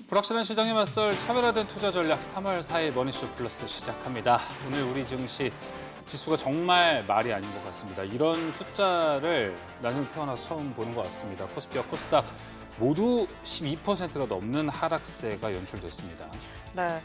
불확실한 시장에 맞설 차별화된 투자 전략 3월 4일 머니쇼 플러스 시작합니다. 오늘 우리 증시 지수가 정말 말이 아닌 것 같습니다. 이런 숫자를 나는 태어나서 처음 보는 것 같습니다. 코스피와 코스닥 모두 12%가 넘는 하락세가 연출됐습니다. 네,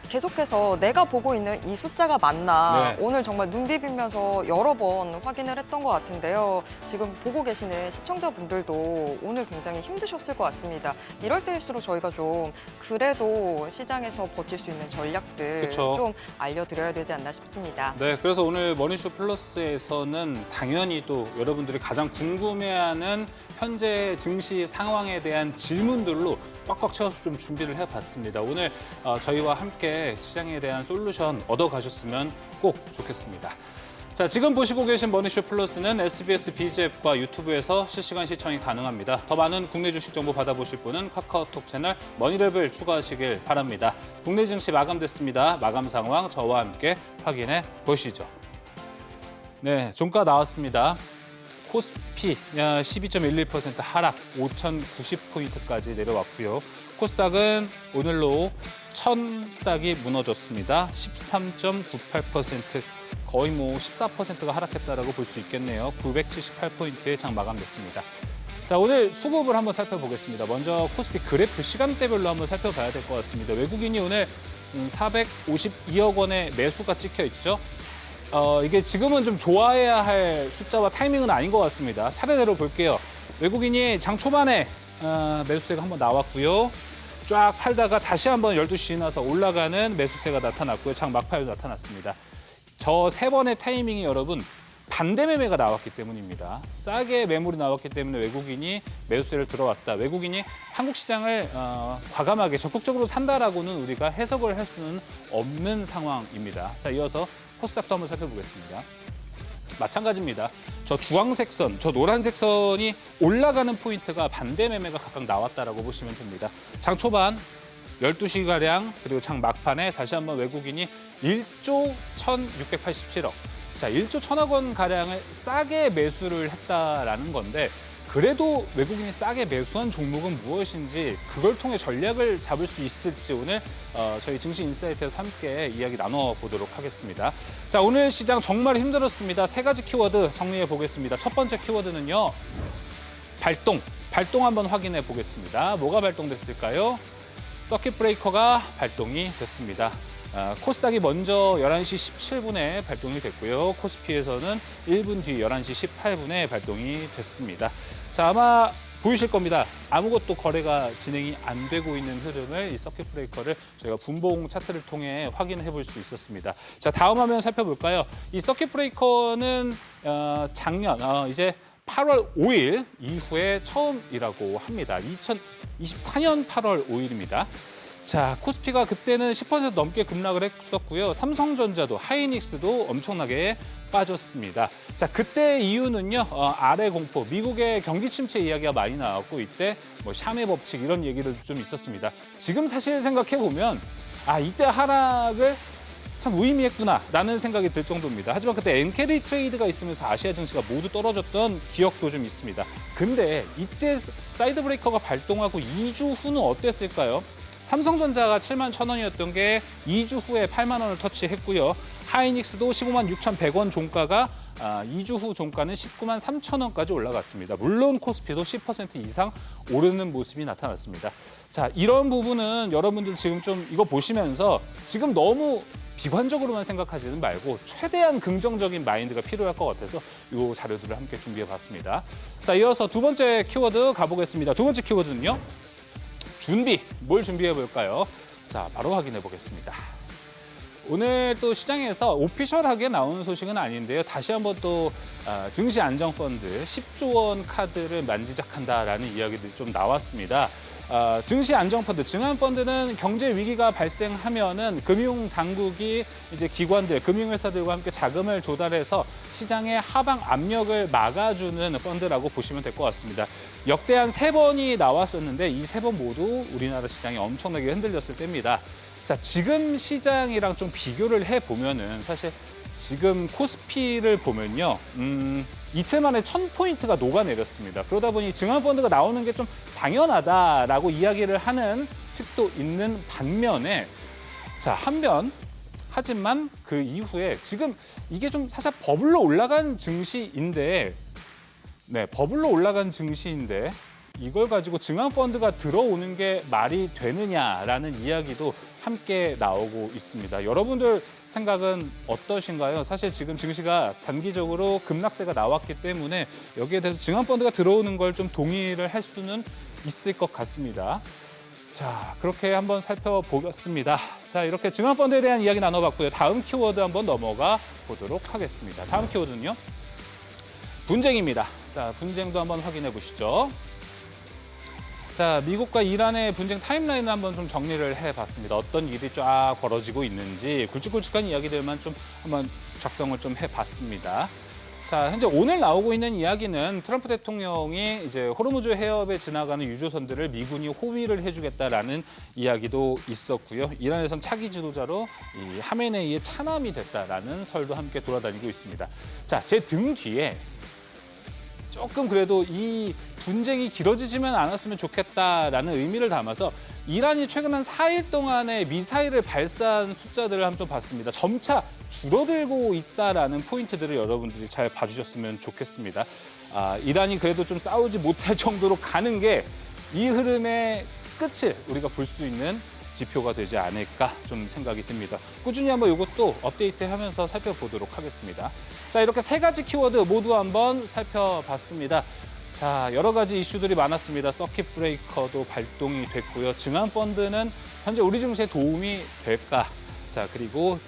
계속해서 내가 보고 있는 이 숫자가 맞나 네. 오늘 정말 눈 비비면서 여러 번 확인을 했던 것 같은데요. 지금 보고 계시는 시청자분들도 오늘 굉장히 힘드셨을 것 같습니다. 이럴 때일수록 저희가 좀 그래도 시장에서 버틸 수 있는 전략들 그쵸. 좀 알려드려야 되지 않나 싶습니다. 네, 그래서 오늘 머니쇼 플러스에서는 당연히 또 여러분들이 가장 궁금해하는 현재 증시 상황에 대한 질문들로 꽉꽉 채워서 좀 준비를 해봤습니다. 오늘 저희와 함께 시장에 대한 솔루션 얻어가셨으면 꼭 좋겠습니다. 자, 지금 보시고 계신 머니쇼 플러스는 SBS 비즈 앱과 유튜브에서 실시간 시청이 가능합니다. 더 많은 국내 주식 정보 받아보실 분은 카카오톡 채널 머니랩을 추가하시길 바랍니다. 국내 증시 마감됐습니다. 마감 상황 저와 함께 확인해 보시죠. 네, 종가 나왔습니다. 코스피 12.11% 하락 5,090포인트까지 내려왔고요. 코스닥은 오늘로 1000스닥이 무너졌습니다. 13.98%, 거의 14%가 하락했다라고 볼 수 있겠네요. 978포인트의 장 마감됐습니다. 자, 오늘 수급을 한번 살펴보겠습니다. 먼저 코스피 그래프 시간대별로 한번 살펴봐야 될 것 같습니다. 외국인이 오늘 452억 원의 매수가 찍혀 있죠. 이게 지금은 좀 좋아해야 할 숫자와 타이밍은 아닌 것 같습니다. 차례대로 볼게요. 외국인이 장 초반에 매수세가 한번 나왔고요. 쫙 팔다가 다시 한번 12시 지나서 올라가는 매수세가 나타났고요. 장 막판에도 나타났습니다. 저 세 번의 타이밍이 여러분 반대 매매가 나왔기 때문입니다. 싸게 매물이 나왔기 때문에 외국인이 매수세를 들어왔다. 외국인이 한국 시장을 과감하게 적극적으로 산다라고는 우리가 해석을 할 수는 없는 상황입니다. 자, 이어서 코스닥도 한번 살펴보겠습니다. 마찬가지입니다. 저 주황색 선, 저 노란색 선이 올라가는 포인트가 반대 매매가 각각 나왔다라고 보시면 됩니다. 장 초반 12시가량 그리고 장 막판에 다시 한번 외국인이 1조 1,687억. 자, 1조 1,000억 원 가량을 싸게 매수를 했다라는 건데 그래도 외국인이 싸게 매수한 종목은 무엇인지 그걸 통해 전략을 잡을 수 있을지 오늘 저희 증시 인사이트에서 함께 이야기 나눠보도록 하겠습니다. 자, 오늘 시장 정말 힘들었습니다. 세 가지 키워드 정리해 보겠습니다. 첫 번째 키워드는요. 발동 한번 확인해 보겠습니다. 뭐가 발동됐을까요? 서킷 브레이커가 발동이 됐습니다. 코스닥이 먼저 11시 17분에 발동이 됐고요. 코스피에서는 1분 뒤 11시 18분에 발동이 됐습니다. 자, 아마 보이실 겁니다. 아무것도 거래가 진행이 안 되고 있는 흐름을 이 서킷 브레이커를 저희가 분봉 차트를 통해 확인해 볼 수 있었습니다. 자, 다음 화면 살펴볼까요? 이 서킷 브레이커는 작년 이제 8월 5일 이후에 처음이라고 합니다. 2024년 8월 5일입니다. 자, 코스피가 그때는 10% 넘게 급락을 했었고요. 삼성전자도 하이닉스도 엄청나게 빠졌습니다. 자, 그때 이유는요. 아래 공포, 미국의 경기 침체 이야기가 많이 나왔고 이때 샤메 법칙 이런 얘기를 좀 있었습니다. 지금 사실 생각해 보면 이때 하락을 참 무의미했구나라는 생각이 들 정도입니다. 하지만 그때 엔캐리 트레이드가 있으면서 아시아 증시가 모두 떨어졌던 기억도 좀 있습니다. 근데 이때 사이드 브레이커가 발동하고 2주 후는 어땠을까요? 삼성전자가 71,000원이었던 게 2주 후에 8만 원을 터치했고요. 하이닉스도 15만 6,100원 종가가 2주 후 종가는 19만 3,000원까지 올라갔습니다. 물론 코스피도 10% 이상 오르는 모습이 나타났습니다. 자, 이런 부분은 여러분들 지금 좀 이거 보시면서 지금 너무 비관적으로만 생각하지는 말고 최대한 긍정적인 마인드가 필요할 것 같아서 이 자료들을 함께 준비해봤습니다. 자, 이어서 두 번째 키워드 가보겠습니다. 두 번째 키워드는요. 준비, 뭘 준비해 볼까요? 자, 바로 확인해 보겠습니다. 오늘 또 시장에서 오피셜하게 나오는 소식은 아닌데요. 다시 한번 또 증시 안정 펀드 10조 원 카드를 만지작한다라는 이야기들이 좀 나왔습니다. 증시 안정 펀드, 증안 펀드는 경제 위기가 발생하면은 금융 당국이 이제 기관들, 금융회사들과 함께 자금을 조달해서 시장의 하방 압력을 막아주는 펀드라고 보시면 될 것 같습니다. 역대 한 3번이 나왔었는데 이 3번 모두 우리나라 시장이 엄청나게 흔들렸을 때입니다. 자, 지금 시장이랑 좀 비교를 해보면은 사실 지금 코스피를 보면요. 이틀 만에 1000포인트가 녹아내렸습니다. 그러다 보니 증환펀드가 나오는 게 좀 당연하다라고 이야기를 하는 측도 있는 반면에 하지만 그 이후에 지금 이게 좀 사실 버블로 올라간 증시인데 버블로 올라간 증시인데 이걸 가지고 증환펀드가 들어오는 게 말이 되느냐라는 이야기도 함께 나오고 있습니다. 여러분들 생각은 어떠신가요? 사실 지금 증시가 단기적으로 급락세가 나왔기 때문에 여기에 대해서 증환펀드가 들어오는 걸 좀 동의를 할 수는 있을 것 같습니다. 자, 그렇게 한번 살펴보겠습니다. 자, 이렇게 증환펀드에 대한 이야기 나눠봤고요. 다음 키워드 한번 넘어가 보도록 하겠습니다. 다음 키워드는요. 분쟁입니다. 자, 분쟁도 한번 확인해 보시죠. 자, 미국과 이란의 분쟁 타임라인을 한번 좀 정리를 해봤습니다. 어떤 일이 쫙 벌어지고 있는지 굵직굵직한 이야기들만 좀 한번 작성을 좀 해봤습니다. 자, 현재 오늘 나오고 있는 이야기는 트럼프 대통령이 이제 호르무즈 해협에 지나가는 유조선들을 미군이 호위를 해주겠다라는 이야기도 있었고요. 이란에선 차기 지도자로 이 하메네이의 차남이 됐다라는 설도 함께 돌아다니고 있습니다. 자, 제 등 뒤에 조금 그래도 이 분쟁이 길어지지만 않았으면 좋겠다라는 의미를 담아서 이란이 최근 한 4일 동안에 미사일을 발사한 숫자들을 한번 좀 봤습니다. 점차 줄어들고 있다라는 포인트들을 여러분들이 잘 봐주셨으면 좋겠습니다. 이란이 그래도 좀 싸우지 못할 정도로 가는 게 이 흐름의 끝을 우리가 볼 수 있는 지표가 되지 않을까 좀 생각이 듭니다. 꾸준히 한번 이것도 업데이트하면서 살펴보도록 하겠습니다. 자, 이렇게 세 가지 키워드 모두 한번 살펴봤습니다. 자, 여러 가지 이슈들이 많았습니다. 서킷 브레이커도 발동이 됐고요. 증환펀드는 현재 우리 증시에 도움이 될까? 자, 그리고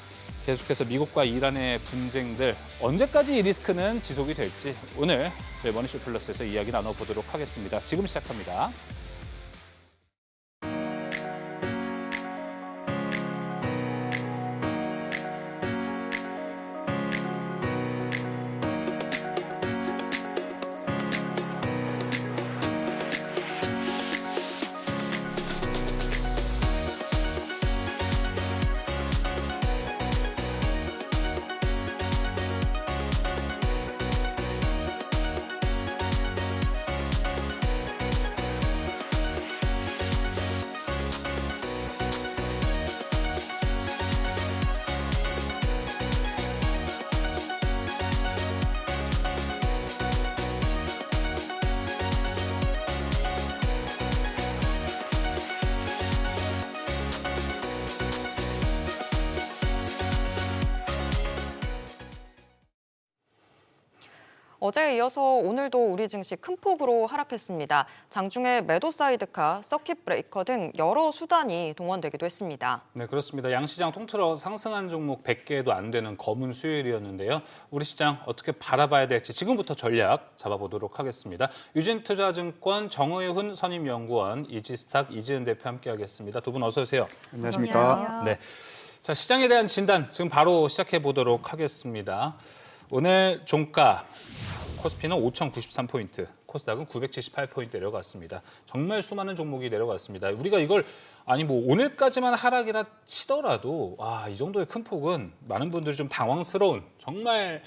계속해서 미국과 이란의 분쟁들 언제까지 이 리스크는 지속이 될지 오늘 저희 머니쇼 플러스에서 이야기 나눠보도록 하겠습니다. 지금 시작합니다. 어제에 이어서 오늘도 우리 증시 큰 폭으로 하락했습니다. 장중에 매도 사이드카, 서킷 브레이커 등 여러 수단이 동원되기도 했습니다. 네, 그렇습니다. 양시장 통틀어 상승한 종목 100개도 안 되는 검은 수요일이었는데요. 우리 시장 어떻게 바라봐야 될지 지금부터 전략 잡아보도록 하겠습니다. 유진투자증권 정의훈 선임연구원, 이지스탁 이지은 대표 함께하겠습니다. 두 분 어서 오세요. 안녕하십니까. 네, 자, 시장에 대한 진단 지금 바로 시작해 보도록 하겠습니다. 오늘 종가 코스피는 5,093포인트, 코스닥은 978포인트 내려갔습니다. 정말 수많은 종목이 내려갔습니다. 우리가 이걸 오늘까지만 하락이라 치더라도 이 정도의 큰 폭은 많은 분들이 좀 당황스러운 정말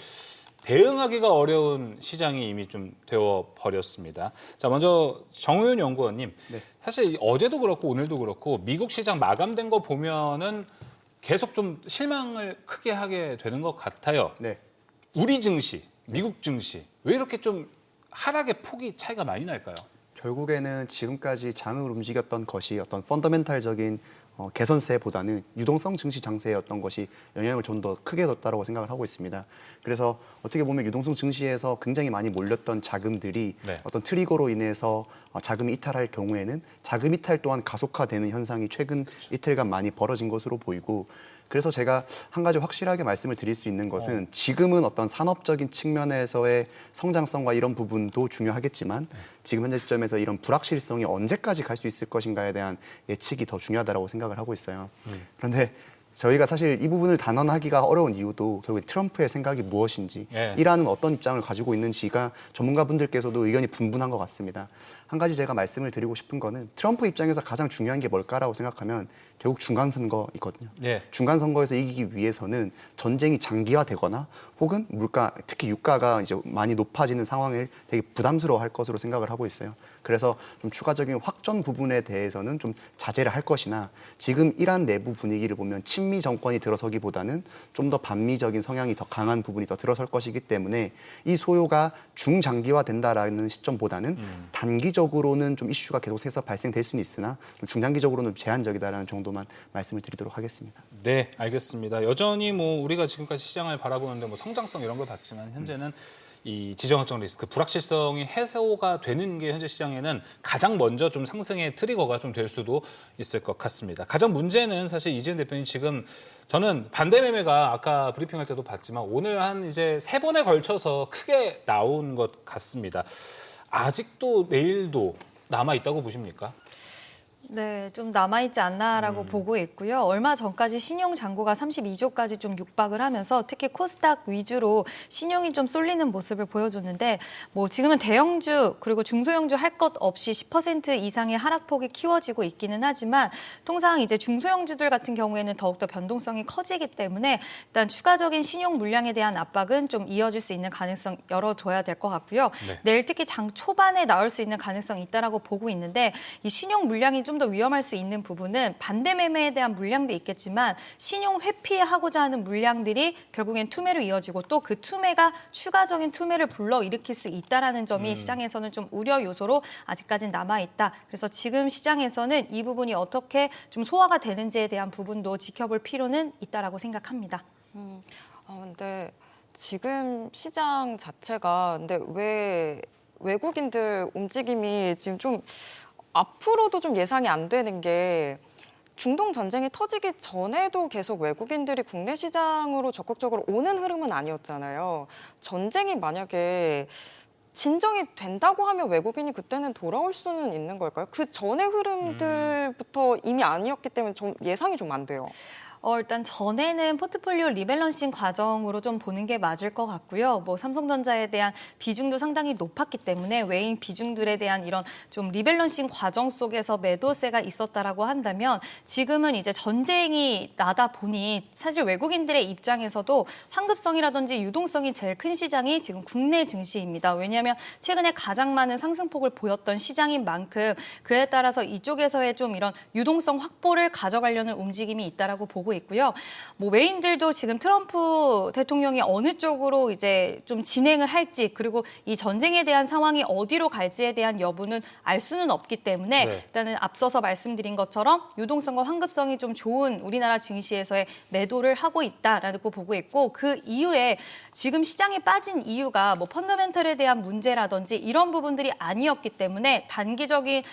대응하기가 어려운 시장이 이미 좀 되어 버렸습니다. 자, 먼저 정의훈 연구원님, 네. 사실 어제도 그렇고 오늘도 그렇고 미국 시장 마감된 거 보면은 계속 좀 실망을 크게 하게 되는 것 같아요. 네. 우리 증시, 미국 증시 왜 이렇게 좀 하락의 폭이 차이가 많이 날까요? 결국에는 지금까지 장을 움직였던 것이 어떤 펀더멘탈적인 개선세보다는 유동성 증시 장세였던 것이 영향을 좀 더 크게 줬다고 생각을 하고 있습니다. 그래서 어떻게 보면 유동성 증시에서 굉장히 많이 몰렸던 자금들이 어떤 트리거로 인해서 자금이 이탈할 경우에는 자금 이탈 또한 가속화되는 현상이 최근 이틀간 많이 벌어진 것으로 보이고, 그래서 제가 한 가지 확실하게 말씀을 드릴 수 있는 것은 지금은 어떤 산업적인 측면에서의 성장성과 이런 부분도 중요하겠지만 지금 현재 시점에서 이런 불확실성이 언제까지 갈 수 있을 것인가에 대한 예측이 더 중요하다고 생각을 하고 있어요. 그런데 저희가 사실 이 부분을 단언하기가 어려운 이유도 결국 트럼프의 생각이 무엇인지, 예. 이란은 어떤 입장을 가지고 있는지가 전문가분들께서도 의견이 분분한 것 같습니다. 한 가지 제가 말씀을 드리고 싶은 거는 트럼프 입장에서 가장 중요한 게 뭘까라고 생각하면 결국 중간선거이거든요. 예. 중간선거에서 이기기 위해서는 전쟁이 장기화되거나 혹은 물가, 특히 유가가 이제 많이 높아지는 상황을 되게 부담스러워할 것으로 생각을 하고 있어요. 그래서 좀 추가적인 확전 부분에 대해서는 좀 자제를 할 것이나 지금 이란 내부 분위기를 보면 친미 정권이 들어서기보다는 좀 더 반미적인 성향이 더 강한 부분이 더 들어설 것이기 때문에 이 소요가 중장기화된다라는 시점보다는 단기적으로는 좀 이슈가 계속해서 발생될 수는 있으나 좀 중장기적으로는 제한적이다라는 정도만 말씀을 드리도록 하겠습니다. 네, 알겠습니다. 여전히 뭐 우리가 지금까지 시장을 바라보는데 뭐 성장성 이런 걸 봤지만 현재는 이 지정학적 리스크, 불확실성이 해소가 되는 게 현재 시장에는 가장 먼저 좀 상승의 트리거가 좀 될 수도 있을 것 같습니다. 가장 문제는 사실 이재현 대표님 지금 저는 반대 매매가 아까 브리핑할 때도 봤지만 오늘 한 이제 3번에 걸쳐서 크게 나온 것 같습니다. 아직도 내일도 남아 있다고 보십니까? 네, 좀 남아있지 않나라고 보고 있고요. 얼마 전까지 신용 잔고가 32조까지 좀 육박을 하면서 특히 코스닥 위주로 신용이 좀 쏠리는 모습을 보여줬는데 뭐 지금은 대형주 그리고 중소형주 할 것 없이 10% 이상의 하락폭이 키워지고 있기는 하지만 통상 이제 중소형주들 같은 경우에는 더욱더 변동성이 커지기 때문에 일단 추가적인 신용 물량에 대한 압박은 좀 이어질 수 있는 가능성 열어둬야 될 것 같고요. 네. 내일 특히 장 초반에 나올 수 있는 가능성이 있다라고 보고 있는데 이 신용 물량이 좀 더 위험할 수 있는 부분은 반대 매매에 대한 물량도 있겠지만 신용 회피하고자 하는 물량들이 결국엔 투매로 이어지고 또 그 투매가 추가적인 투매를 불러일으킬 수 있다라는 점이 시장에서는 좀 우려 요소로 아직까지는 남아 있다. 그래서 지금 시장에서는 이 부분이 어떻게 좀 소화가 되는지에 대한 부분도 지켜볼 필요는 있다라고 생각합니다. 근데 지금 시장 자체가 근데 왜 외국인들 움직임이 지금 좀 앞으로도 좀 예상이 안 되는 게 중동 전쟁이 터지기 전에도 계속 외국인들이 국내 시장으로 적극적으로 오는 흐름은 아니었잖아요. 전쟁이 만약에 진정이 된다고 하면 외국인이 그때는 돌아올 수는 있는 걸까요? 그 전의 흐름들부터 이미 아니었기 때문에 좀 예상이 좀 안 돼요. 일단 전에는 포트폴리오 리밸런싱 과정으로 좀 보는 게 맞을 것 같고요. 뭐 삼성전자에 대한 비중도 상당히 높았기 때문에 외인 비중들에 대한 이런 좀 리밸런싱 과정 속에서 매도세가 있었다라고 한다면 지금은 이제 전쟁이 나다 보니 사실 외국인들의 입장에서도 환급성이라든지 유동성이 제일 큰 시장이 지금 국내 증시입니다. 왜냐하면 최근에 가장 많은 상승폭을 보였던 시장인 만큼 그에 따라서 이쪽에서의 좀 이런 유동성 확보를 가져가려는 움직임이 있다라고 보고 있고요. 뭐 외인들도 지금 트럼프 대통령이 어느 쪽으로 이제 좀 진행을 할지 그리고 이 전쟁에 대한 상황이 어디로 갈지에 대한 여부는 알 수는 없기 때문에 네. 일단은 앞서서 말씀드린 것처럼 유동성과 환급성이 좀 좋은 우리나라 증시에서의 매도를 하고 있다라고 보고 있고 그 이후에 지금 시장에 빠진 이유가 뭐 펀더멘털에 대한 문제라든지 이런 부분들이 아니었기 때문에 단기적인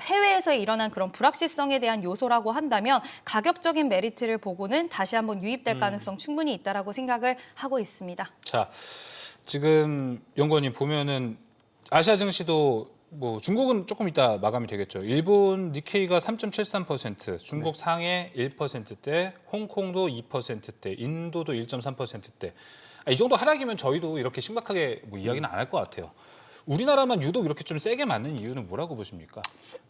해외에서 일어난 그런 불확실성에 대한 요소라고 한다면 가격적인 메리트를 보고는 다시 한번 유입될 가능성 충분히 있다라고 생각을 하고 있습니다. 자, 지금 연구원님 보면은 아시아 증시도 뭐 중국은 조금 이따 마감이 되겠죠. 일본 니케이가 3.73%, 중국 상해 1%대, 홍콩도 2%대, 인도도 1.3%대. 이 정도 하락이면 저희도 이렇게 심각하게 뭐 이야기는 안 할 것 같아요. 우리나라만 유독 이렇게 좀 세게 맞는 이유는 뭐라고 보십니까?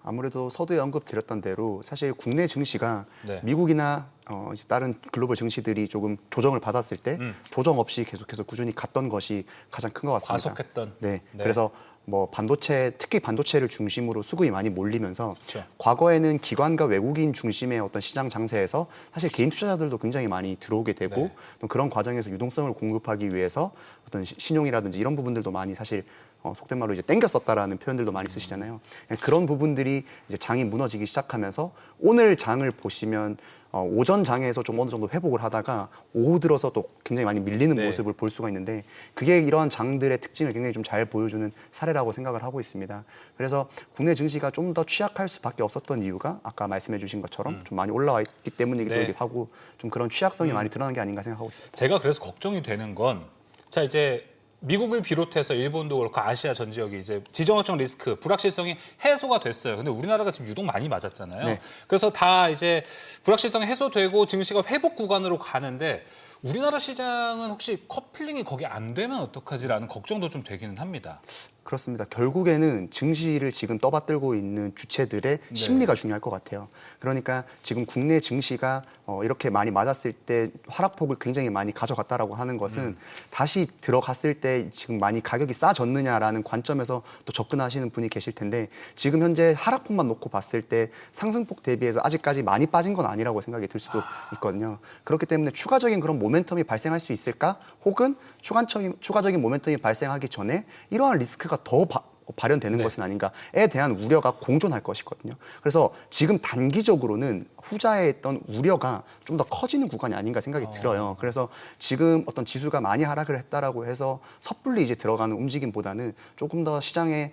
아무래도 서두에 언급드렸던 대로 사실 국내 증시가 네. 미국이나 이제 다른 글로벌 증시들이 조금 조정을 받았을 때 조정 없이 계속해서 꾸준히 갔던 것이 가장 큰 것 같습니다. 과속했던. 네. 네. 그래서 뭐 반도체, 특히 반도체를 중심으로 수급이 많이 몰리면서 그렇죠. 과거에는 기관과 외국인 중심의 어떤 시장 장세에서 사실 개인 투자자들도 굉장히 많이 들어오게 되고 네. 또 그런 과정에서 유동성을 공급하기 위해서 어떤 신용이라든지 이런 부분들도 많이 사실 속된 말로 이제 땡겼었다라는 표현들도 많이 쓰시잖아요. 그런 부분들이 이제 장이 무너지기 시작하면서 오늘 장을 보시면 오전 장에서 좀 어느 정도 회복을 하다가 오후 들어서 또 굉장히 많이 밀리는 네. 모습을 볼 수가 있는데 그게 이러한 장들의 특징을 굉장히 좀 잘 보여주는 사례라고 생각을 하고 있습니다. 그래서 국내 증시가 좀 더 취약할 수밖에 없었던 이유가 아까 말씀해 주신 것처럼 좀 많이 올라와 있기 때문이기도 네. 하고 좀 그런 취약성이 많이 드러난 게 아닌가 생각하고 있습니다. 제가 그래서 걱정이 되는 건 자 이제 미국을 비롯해서 일본도 그렇고 아시아 전 지역이 이제 지정학적 리스크, 불확실성이 해소가 됐어요. 근데 우리나라가 지금 유독 많이 맞았잖아요. 네. 그래서 다 이제 불확실성이 해소되고 증시가 회복 구간으로 가는데 우리나라 시장은 혹시 커플링이 거기 안 되면 어떡하지라는 걱정도 좀 되기는 합니다. 그렇습니다. 결국에는 증시를 지금 떠받들고 있는 주체들의 네. 심리가 중요할 것 같아요. 그러니까 지금 국내 증시가 이렇게 많이 맞았을 때 하락폭을 굉장히 많이 가져갔다라고 하는 것은 다시 들어갔을 때 지금 많이 가격이 싸졌느냐라는 관점에서 또 접근하시는 분이 계실 텐데 지금 현재 하락폭만 놓고 봤을 때 상승폭 대비해서 아직까지 많이 빠진 건 아니라고 생각이 들 수도 있거든요. 그렇기 때문에 추가적인 그런 모멘텀이 발생할 수 있을까? 혹은 추가적인 모멘텀이 발생하기 전에 이러한 리스크가 더 발현되는 네. 것은 아닌가에 대한 우려가 공존할 것이거든요. 그래서 지금 단기적으로는 후자에 있던 우려가 좀 더 커지는 구간이 아닌가 생각이 들어요. 그래서 지금 어떤 지수가 많이 하락을 했다라고 해서 섣불리 이제 들어가는 움직임보다는 조금 더 시장의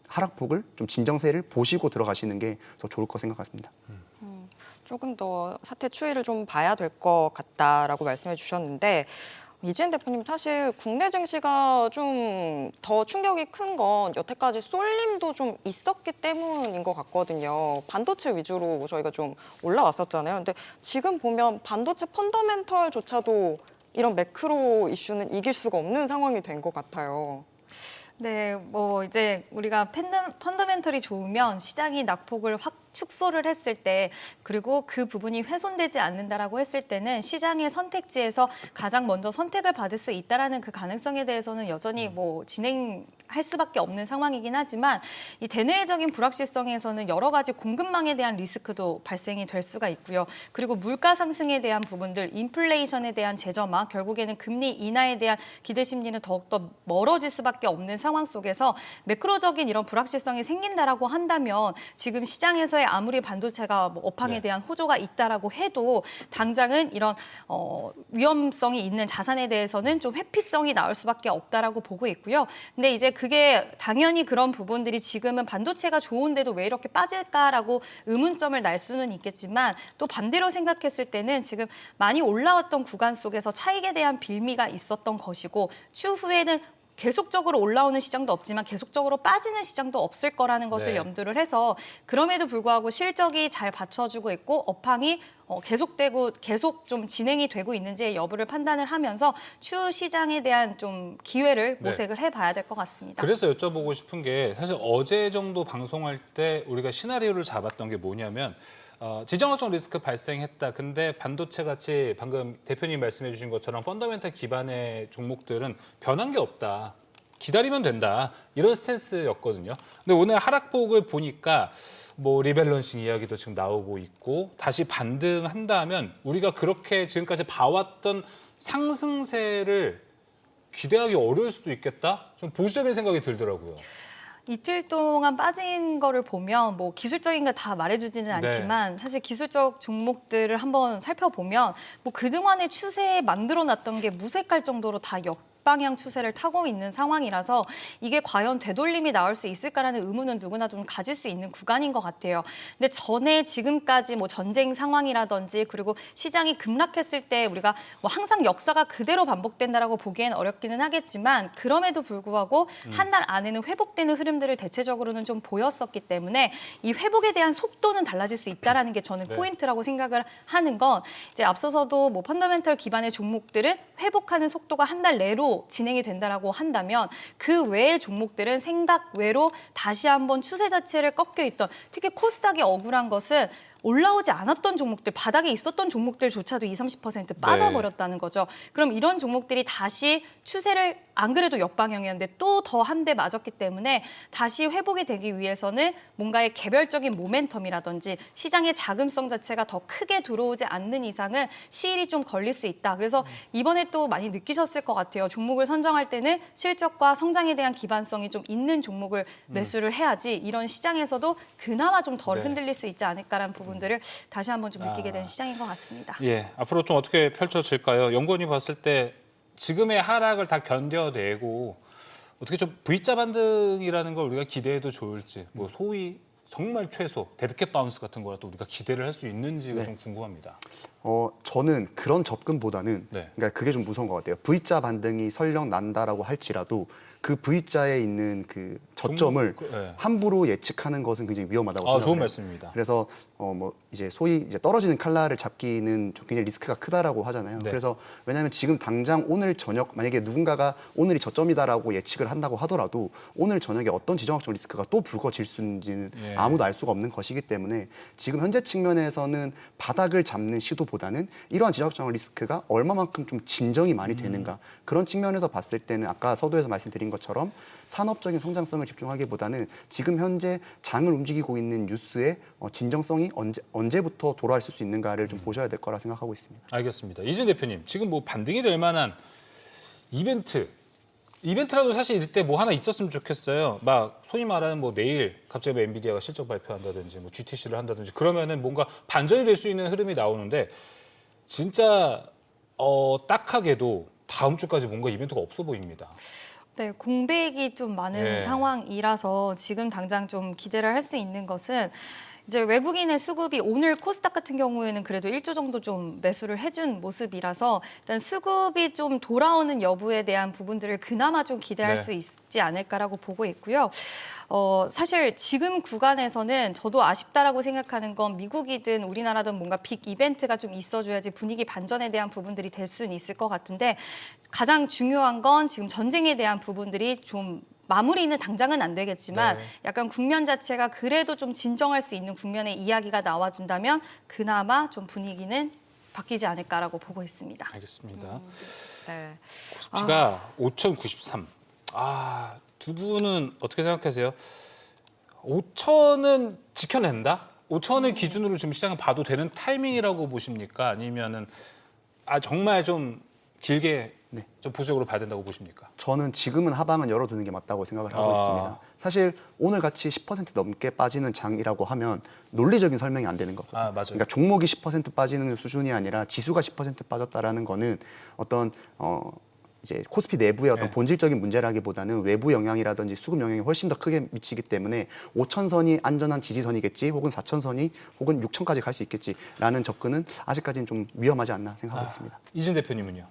하락폭을 좀 진정세를 보시고 들어가시는 게 더 좋을 거 생각했습니다. 조금 더 사태 추이를 좀 봐야 될 것 같다라고 말씀해 주셨는데 이지은 대표님 사실 국내 증시가 좀 더 충격이 큰 건 여태까지 쏠림도 좀 있었기 때문인 것 같거든요. 반도체 위주로 저희가 좀 올라왔었잖아요. 근데 지금 보면 반도체 펀더멘털조차도 이런 매크로 이슈는 이길 수가 없는 상황이 된 것 같아요. 네, 뭐 이제 우리가 펀더멘털이 좋으면 시장이 낙폭을 확 축소를 했을 때 그리고 그 부분이 훼손되지 않는다라고 했을 때는 시장의 선택지에서 가장 먼저 선택을 받을 수 있다라는 그 가능성에 대해서는 여전히 뭐 진행할 수밖에 없는 상황이긴 하지만 이 대내적인 불확실성에서는 여러 가지 공급망에 대한 리스크도 발생이 될 수가 있고요. 그리고 물가 상승에 대한 부분들, 인플레이션에 대한 재점화, 결국에는 금리 인하에 대한 기대 심리는 더욱더 멀어질 수밖에 없는 상황 속에서 매크로적인 이런 불확실성이 생긴다라고 한다면 지금 시장에서의 아무리 반도체가 뭐 업황에 네. 대한 호조가 있다라고 해도 당장은 이런 위험성이 있는 자산에 대해서는 좀 회피성이 나올 수밖에 없다라고 보고 있고요. 근데 이제 그게 당연히 그런 부분들이 지금은 반도체가 좋은데도 왜 이렇게 빠질까라고 의문점을 날 수는 있겠지만 또 반대로 생각했을 때는 지금 많이 올라왔던 구간 속에서 차익에 대한 빌미가 있었던 것이고 추후에는 계속적으로 올라오는 시장도 없지만 계속적으로 빠지는 시장도 없을 거라는 것을 네. 염두를 해서 그럼에도 불구하고 실적이 잘 받쳐주고 있고 업황이 계속되고 계속 좀 진행이 되고 있는지의 여부를 판단을 하면서 추후 시장에 대한 좀 기회를 네. 모색을 해봐야 될 것 같습니다. 그래서 여쭤보고 싶은 게 사실 어제 정도 방송할 때 우리가 시나리오를 잡았던 게 뭐냐면 지정학적 리스크 발생했다. 근데 반도체 같이 방금 대표님 말씀해 주신 것처럼 펀더멘탈 기반의 종목들은 변한 게 없다. 기다리면 된다. 이런 스탠스였거든요. 근데 오늘 하락폭을 보니까 뭐 리밸런싱 이야기도 지금 나오고 있고 다시 반등한다면 우리가 그렇게 지금까지 봐왔던 상승세를 기대하기 어려울 수도 있겠다. 좀 보수적인 생각이 들더라고요. 이틀 동안 빠진 거를 보면 뭐 기술적인 거 다 말해주지는 않지만 사실 기술적 종목들을 한번 살펴보면 뭐 그동안의 추세에 만들어놨던 게 무색할 정도로 다 역방향 추세를 타고 있는 상황이라서 이게 과연 되돌림이 나올 수 있을까라는 의문은 누구나 좀 가질 수 있는 구간인 것 같아요. 근데 전에 지금까지 뭐 전쟁 상황이라든지 그리고 시장이 급락했을 때 우리가 뭐 항상 역사가 그대로 반복된다라고 보기엔 어렵기는 하겠지만 그럼에도 불구하고 한 달 안에는 회복되는 흐름들을 대체적으로는 좀 보였었기 때문에 이 회복에 대한 속도는 달라질 수 있다라는 게 저는 네. 포인트라고 생각을 하는 건 이제 앞서서도 뭐 펀더멘털 기반의 종목들은 회복하는 속도가 한 달 내로 진행이 된다라고 한다면 그 외의 종목들은 생각 외로 다시 한번 추세 자체를 꺾여 있던 특히 코스닥이 억울한 것은 올라오지 않았던 종목들, 바닥에 있었던 종목들조차도 20-30% 빠져버렸다는 거죠. 그럼 이런 종목들이 다시 추세를 안 그래도 역방향이었는데 또 더 한 대 맞았기 때문에 다시 회복이 되기 위해서는 뭔가의 개별적인 모멘텀이라든지 시장의 자금성 자체가 더 크게 들어오지 않는 이상은 시일이 좀 걸릴 수 있다. 그래서 이번에 또 많이 느끼셨을 것 같아요. 종목을 선정할 때는 실적과 성장에 대한 기반성이 좀 있는 종목을 매수를 해야지 이런 시장에서도 그나마 좀 덜 네. 흔들릴 수 있지 않을까라는 부분들을 다시 한번 좀 느끼게 된 시장인 것 같습니다. 예, 앞으로 좀 어떻게 펼쳐질까요? 연구원이 봤을 때 지금의 하락을 다 견뎌내고 어떻게 좀 V자 반등이라는 걸 우리가 기대해도 좋을지, 뭐 소위 정말 최소 데드캣 바운스 같은 거라도 우리가 기대를 할 수 있는지가 네. 좀 궁금합니다. 저는 그런 접근보다는 네. 그러니까 그게 좀 무서운 것 같아요. V자 반등이 설령 난다라고 할지라도 그 V자에 있는 그 저점을 네. 함부로 예측하는 것은 굉장히 위험하다고 아, 생각해요. 좋은 말씀입니다. 그래서 뭐 이제 소위 이제 떨어지는 칼날을 잡기는 좀 굉장히 리스크가 크다라고 하잖아요. 네. 그래서 왜냐하면 지금 당장 오늘 저녁 만약에 누군가가 오늘이 저점이다라고 예측을 한다고 하더라도 오늘 저녁에 어떤 지정학적 리스크가 또 불거질 수 있는지는 예. 아무도 알 수가 없는 것이기 때문에 지금 현재 측면에서는 바닥을 잡는 시도보다는 이러한 지정학적 리스크가 얼마만큼 좀 진정이 많이 되는가 그런 측면에서 봤을 때는 아까 서두에서 말씀드린 것처럼 산업적인 성장성을 집중하기보다는 지금 현재 장을 움직이고 있는 뉴스의 진정성이 언제부터 돌아왔을 수 있는가를 좀 보셔야 될 거라 생각하고 있습니다. 알겠습니다. 이준 대표님, 지금 뭐 반등이 될 만한 이벤트라도 사실 이때 뭐 하나 있었으면 좋겠어요. 막 소위 말하는 뭐 내일 갑자기 뭐 엔비디아가 실적 발표한다든지 뭐 GTC를 한다든지 그러면은 뭔가 반전이 될 수 있는 흐름이 나오는데 진짜 딱하게도 다음 주까지 뭔가 이벤트가 없어 보입니다. 네, 공백이 좀 많은 네. 상황이라서 지금 당장 좀 기대를 할 수 있는 것은 이제 외국인의 수급이 오늘 코스닥 같은 경우에는 그래도 1조 정도 좀 매수를 해준 모습이라서 일단 수급이 좀 돌아오는 여부에 대한 부분들을 그나마 좀 기대할 네. 수 있지 않을까라고 보고 있고요. 사실 지금 구간에서는 저도 아쉽다라고 생각하는 건 미국이든 우리나라든 뭔가 빅 이벤트가 좀 있어줘야지 분위기 반전에 대한 부분들이 될 수는 있을 것 같은데 가장 중요한 건 지금 전쟁에 대한 부분들이 좀 마무리는 당장은 안 되겠지만 네. 약간 국면 자체가 그래도 좀 진정할 수 있는 국면의 이야기가 나와준다면 그나마 좀 분위기는 바뀌지 않을까라고 보고 있습니다. 알겠습니다. 네. 코스피가 5,093. 두 분은 어떻게 생각하세요? 5,000은 지켜낸다? 5,000을 기준으로 지금 시장을 봐도 되는 타이밍이라고 보십니까? 아니면은 정말 좀 길게 네. 좀 보수적으로 봐야 된다고 보십니까? 저는 지금은 하방은 열어두는 게 맞다고 생각을 하고 있습니다. 사실 오늘 같이 10% 넘게 빠지는 장이라고 하면 논리적인 설명이 안 되는 거거든요. 맞아요. 그러니까 종목이 10% 빠지는 수준이 아니라 지수가 10% 빠졌다라는 거는 어떤 이제 코스피 내부의 어떤 네. 본질적인 문제라기보다는 외부 영향이라든지 수급 영향이 훨씬 더 크게 미치기 때문에 5,000선이 안전한 지지선이겠지, 혹은 4,000선이 혹은 6,000까지 갈 수 있겠지라는 접근은 아직까지는 좀 위험하지 않나 생각하고 있습니다. 이준 대표님은요?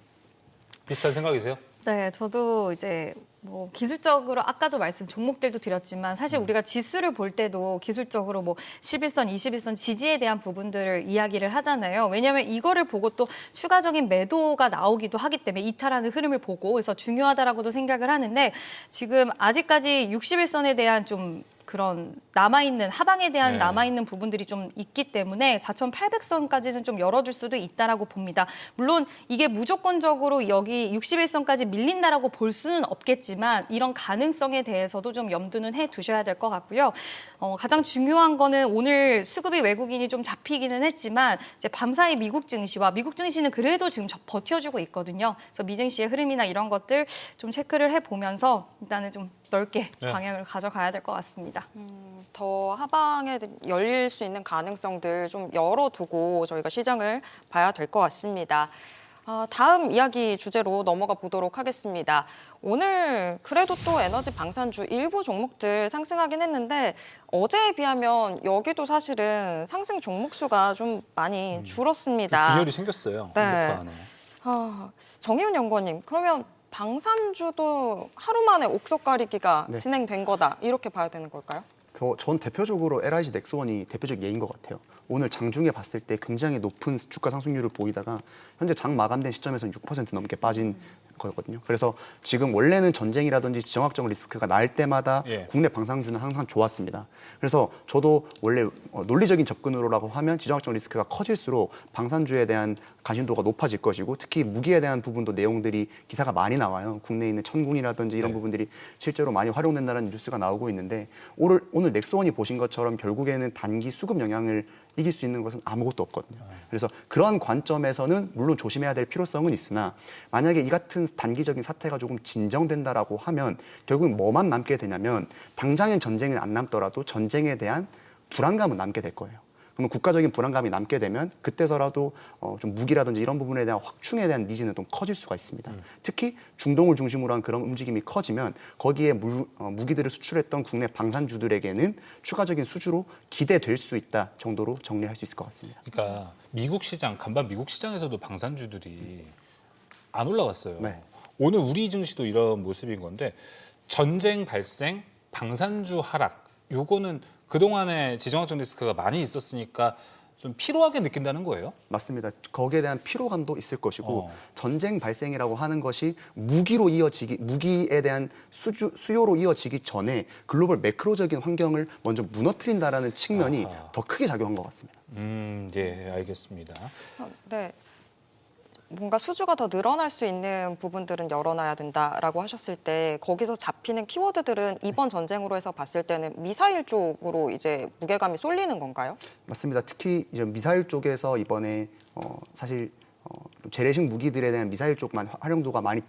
비슷한 생각이세요? 네, 저도 이제 뭐 기술적으로 아까도 말씀 종목들도 드렸지만 사실 우리가 지수를 볼 때도 기술적으로 뭐 11선, 21선 지지에 대한 부분들을 이야기를 하잖아요. 왜냐하면 이거를 보고 또 추가적인 매도가 나오기도 하기 때문에 이탈하는 흐름을 보고 그래서 중요하다라고도 생각을 하는데 지금 아직까지 61선에 대한 좀 그런 남아있는 하방에 대한 네. 남아있는 부분들이 좀 있기 때문에 4,800선까지는 좀 열어줄 수도 있다라고 봅니다. 물론 이게 무조건적으로 여기 61선까지 밀린다라고 볼 수는 없겠지만 이런 가능성에 대해서도 좀 염두는 해두셔야 될 것 같고요. 가장 중요한 거는 오늘 수급이 외국인이 좀 잡히기는 했지만 이제 밤사이 미국 증시와 미국 증시는 그래도 지금 버텨주고 있거든요. 그래서 미증시의 흐름이나 이런 것들 좀 체크를 해보면서 일단은 좀 넓게 네. 방향을 가져가야 될 것 같습니다. 더 하방에 열릴 수 있는 가능성들 좀 열어두고 저희가 시장을 봐야 될 것 같습니다. 다음 이야기 주제로 넘어가 보도록 하겠습니다. 오늘 그래도 또 에너지 방산주 일부 종목들 상승하긴 했는데 어제에 비하면 여기도 사실은 상승 종목 수가 좀 많이 줄었습니다. 균열이 생겼어요. 네. 이 세터 안에. 정희훈 연구원님, 그러면 방산주도 하루 만에 옥석 가리기가 네. 진행된 거다 이렇게 봐야 되는 걸까요? 전 대표적으로 LIG 넥스원이 대표적 예인 것 같아요. 오늘 장중에 봤을 때 굉장히 높은 주가 상승률을 보이다가 현재 장 마감된 시점에서는 6% 넘게 빠진 거거든요. 그래서 지금 원래는 전쟁이라든지 지정학적 리스크가 날 때마다 예. 국내 방산주는 항상 좋았습니다. 그래서 저도 원래 논리적인 접근으로라고 하면 지정학적 리스크가 커질수록 방산주에 대한 관심도가 높아질 것이고 특히 무기에 대한 부분도 내용들이 기사가 많이 나와요. 국내에 있는 천군이라든지 이런 네. 부분들이 실제로 많이 활용된다는 뉴스가 나오고 있는데 오늘 넥스원이 보신 것처럼 결국에는 단기 수급 영향을 이길 수 있는 것은 아무것도 없거든요. 그래서 그런 관점에서는 물론 조심해야 될 필요성은 있으나 만약에 이 같은 단기적인 사태가 조금 진정된다라고 하면 결국은 뭐만 남게 되냐면 당장엔 전쟁은 안 남더라도 전쟁에 대한 불안감은 남게 될 거예요. 그러면 국가적인 불안감이 남게 되면 그때서라도 좀 무기라든지 이런 부분에 대한 확충에 대한 니즈는 좀 커질 수가 있습니다. 특히 중동을 중심으로 한 그런 움직임이 커지면 거기에 무기들을 수출했던 국내 방산주들에게는 추가적인 수주로 기대될 수 있다 정도로 정리할 수 있을 것 같습니다. 그러니까 미국 시장, 간밤 미국 시장에서도 방산주들이 안 올라갔어요. 네. 오늘 우리 증시도 이런 모습인 건데 전쟁 발생, 방산주 하락, 요거는 그동안에 지정학적 리스크가 많이 있었으니까 좀 피로하게 느낀다는 거예요? 맞습니다. 거기에 대한 피로감도 있을 것이고 어. 전쟁 발생이라고 하는 것이 무기에 대한 수요로 이어지기 전에 글로벌 매크로적인 환경을 먼저 무너뜨린다라는 측면이 아하. 더 크게 작용한 것 같습니다. 예, 알겠습니다. 네. 뭔가 수주가 더 늘어날 수 있는 부분들은 열어놔야 된다라고 하셨을 때 거기서 잡히는 키워드들은 이번 전쟁으로 해서 봤을 때는 미사일 쪽으로 이제 무게감이 쏠리는 건가요? 맞습니다. 특히 이제 미사일 쪽에서 이번에 사실 재래식 무기들에 대한 미사일 쪽만 활용도가 많이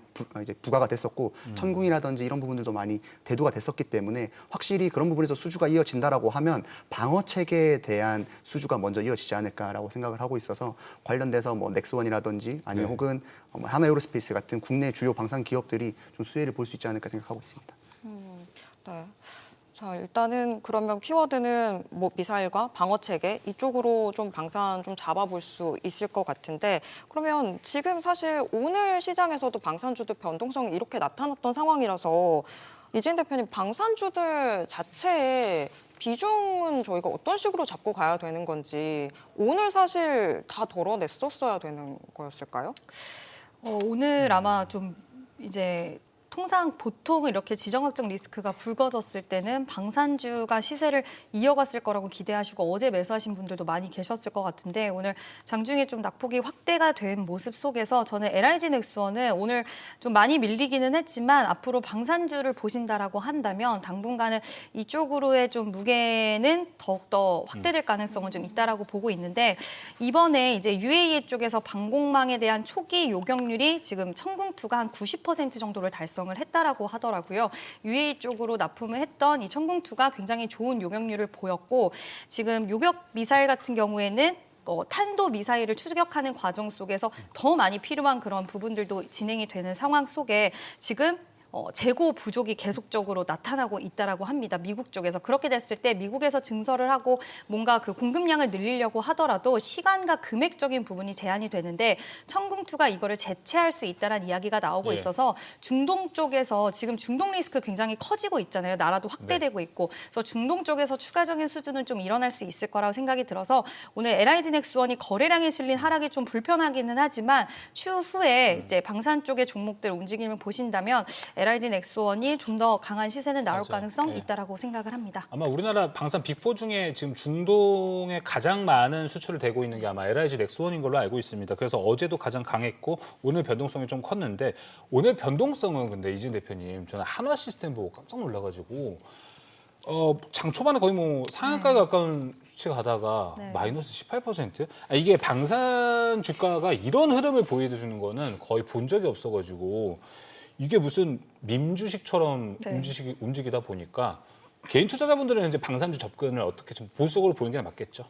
이제 부과가 됐었고 천궁이라든지 이런 부분들도 많이 대두가 됐었기 때문에 확실히 그런 부분에서 수주가 이어진다라고 하면 방어 체계에 대한 수주가 먼저 이어지지 않을까라고 생각을 하고 있어서 관련돼서 뭐 넥스원이라든지 아니면 네. 혹은 하나에어로스페이스 같은 국내 주요 방산 기업들이 좀 수혜를 볼 수 있지 않을까 생각하고 있습니다. 네. 자, 일단은 그러면 키워드는 뭐 미사일과 방어 체계 이쪽으로 좀 방산 좀 잡아볼 수 있을 것 같은데 그러면 지금 사실 오늘 시장에서도 방산주들 변동성이 이렇게 나타났던 상황이라서 이진 대표님 방산주들 자체의 비중은 저희가 어떤 식으로 잡고 가야 되는 건지 오늘 사실 다 덜어냈었어야 되는 거였을까요? 오늘 아마 좀 이제 통상 보통 이렇게 지정학적 리스크가 불거졌을 때는 방산주가 시세를 이어갔을 거라고 기대하시고 어제 매수하신 분들도 많이 계셨을 것 같은데 오늘 장중에 좀 낙폭이 확대가 된 모습 속에서 저는 LIG 넥스원은 오늘 좀 많이 밀리기는 했지만 앞으로 방산주를 보신다라고 한다면 당분간은 이쪽으로의 좀 무게는 더욱더 확대될 가능성은 좀 있다라고 보고 있는데 이번에 이제 UAE 쪽에서 방공망에 대한 초기 요격률이 지금 천궁2가 한 90% 정도를 달성을 했다라고 하더라고요. UAE 쪽으로 납품을 했던 이 천궁2가 굉장히 좋은 요격률을 보였고 지금 요격 미사일 같은 경우에는 탄도 미사일을 추격하는 과정 속에서 더 많이 필요한 그런 부분들도 진행이 되는 상황 속에 지금 재고 부족이 계속적으로 나타나고 있다라고 합니다. 미국 쪽에서. 그렇게 됐을 때 미국에서 증설을 하고 뭔가 그 공급량을 늘리려고 하더라도 시간과 금액적인 부분이 제한이 되는데 천궁2가 이거를 대체할 수 있다는 이야기가 나오고 예. 있어서 중동 쪽에서 지금 중동 리스크 굉장히 커지고 있잖아요. 나라도 확대되고 있고. 그래서 중동 쪽에서 추가적인 수준은 좀 일어날 수 있을 거라고 생각이 들어서 오늘 LIG 넥스원이 거래량에 실린 하락이 좀 불편하기는 하지만 추후에 이제 방산 쪽의 종목들 움직임을 보신다면 LIG 넥스원이 좀 더 강한 시세는 나올 맞아요. 가능성 네. 있다라고 생각을 합니다. 아마 우리나라 방산 빅4 중에 지금 중동에 가장 많은 수출을 대고 있는 게 아마 LIG 넥스원인 걸로 알고 있습니다. 그래서 어제도 가장 강했고 오늘 변동성이 좀 컸는데 오늘 변동성은 근데 이진 대표님 저는 한화 시스템 보고 깜짝 놀라가지고 장 초반에 거의 뭐 상한가에 가까운 수치가 가다가 네. 마이너스 18%? 이게 방산 주가가 이런 흐름을 보여주는 거는 거의 본 적이 없어가지고 이게 무슨 밈 주식처럼 네. 움직이다 보니까 개인 투자자분들은 이제 방산주 접근을 어떻게 좀 보수적으로 보는 게 맞겠죠?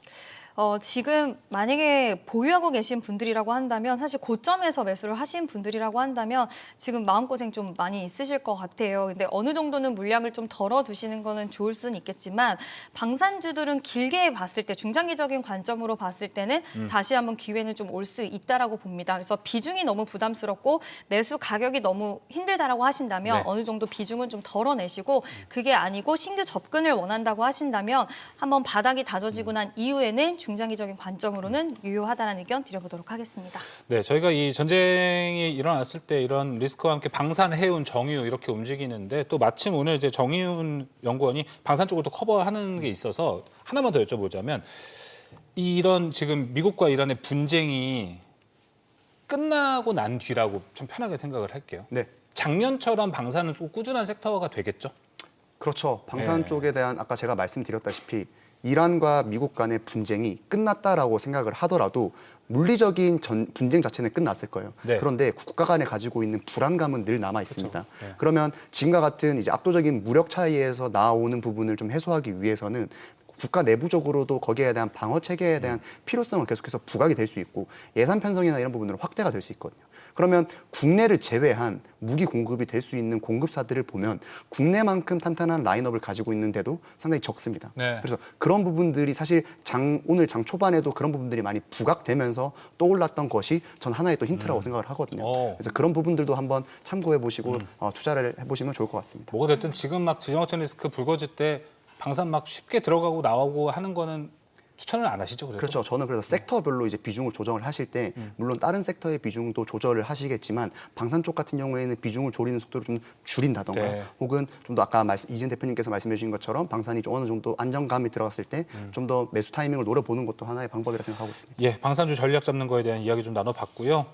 지금 만약에 보유하고 계신 분들이라고 한다면 사실 고점에서 매수를 하신 분들이라고 한다면 지금 마음고생 좀 많이 있으실 것 같아요. 근데 어느 정도는 물량을 좀 덜어두시는 거는 좋을 수는 있겠지만 방산주들은 길게 봤을 때 중장기적인 관점으로 봤을 때는 다시 한번 기회는 좀 올 수 있다라고 봅니다. 그래서 비중이 너무 부담스럽고 매수 가격이 너무 힘들다라고 하신다면 네. 어느 정도 비중은 좀 덜어내시고 그게 아니고 신규 접근을 원한다고 하신다면 한번 바닥이 다져지고 난 이후에는 중장기적인 관점으로는 유효하다는 의견 드려보도록 하겠습니다. 네, 저희가 이 전쟁이 일어났을 때 이런 리스크와 함께 방산, 해운, 정유 이렇게 움직이는데 또 마침 오늘 이제 정의훈 연구원이 방산 쪽을 또 커버하는 게 있어서 하나만 더 여쭤보자면 이런 지금 미국과 이란의 분쟁이 끝나고 난 뒤라고 좀 편하게 생각을 할게요. 네. 작년처럼 방산은 좀 꾸준한 섹터가 되겠죠? 그렇죠. 방산 네. 쪽에 대한 아까 제가 말씀드렸다시피 이란과 미국 간의 분쟁이 끝났다라고 생각을 하더라도 물리적인 분쟁 자체는 끝났을 거예요. 네. 그런데 국가 간에 가지고 있는 불안감은 늘 남아 있습니다. 그렇죠. 네. 그러면 지금과 같은 이제 압도적인 무력 차이에서 나오는 부분을 좀 해소하기 위해서는 국가 내부적으로도 거기에 대한 방어 체계에 대한 필요성은 계속해서 부각이 될 수 있고 예산 편성이나 이런 부분으로 확대가 될 수 있거든요. 그러면 국내를 제외한 무기 공급이 될 수 있는 공급사들을 보면 국내만큼 탄탄한 라인업을 가지고 있는데도 상당히 적습니다. 네. 그래서 그런 부분들이 사실 오늘 장 초반에도 그런 부분들이 많이 부각되면서 떠올랐던 것이 전 하나의 또 힌트라고 생각을 하거든요. 그래서 그런 부분들도 한번 참고해 보시고 투자를 해보시면 좋을 것 같습니다. 뭐가 됐든 지금 막 지정학적 리스크 불거질 때 방산 막 쉽게 들어가고 나오고 하는 거는 추천을 안 하시죠, 그래도? 그렇죠. 저는 그래서 섹터별로 이제 비중을 조정을 하실 때 물론 다른 섹터의 비중도 조절을 하시겠지만 방산 쪽 같은 경우에는 비중을 줄이는 속도를 좀 줄인다던가 네. 혹은 좀 더 아까 이진 대표님께서 말씀해 주신 것처럼 방산이 좀 어느 정도 안정감이 들어갔을 때 좀 더 매수 타이밍을 노려보는 것도 하나의 방법이라 생각하고 있습니다. 예, 방산주 전략 잡는 거에 대한 이야기 좀 나눠봤고요.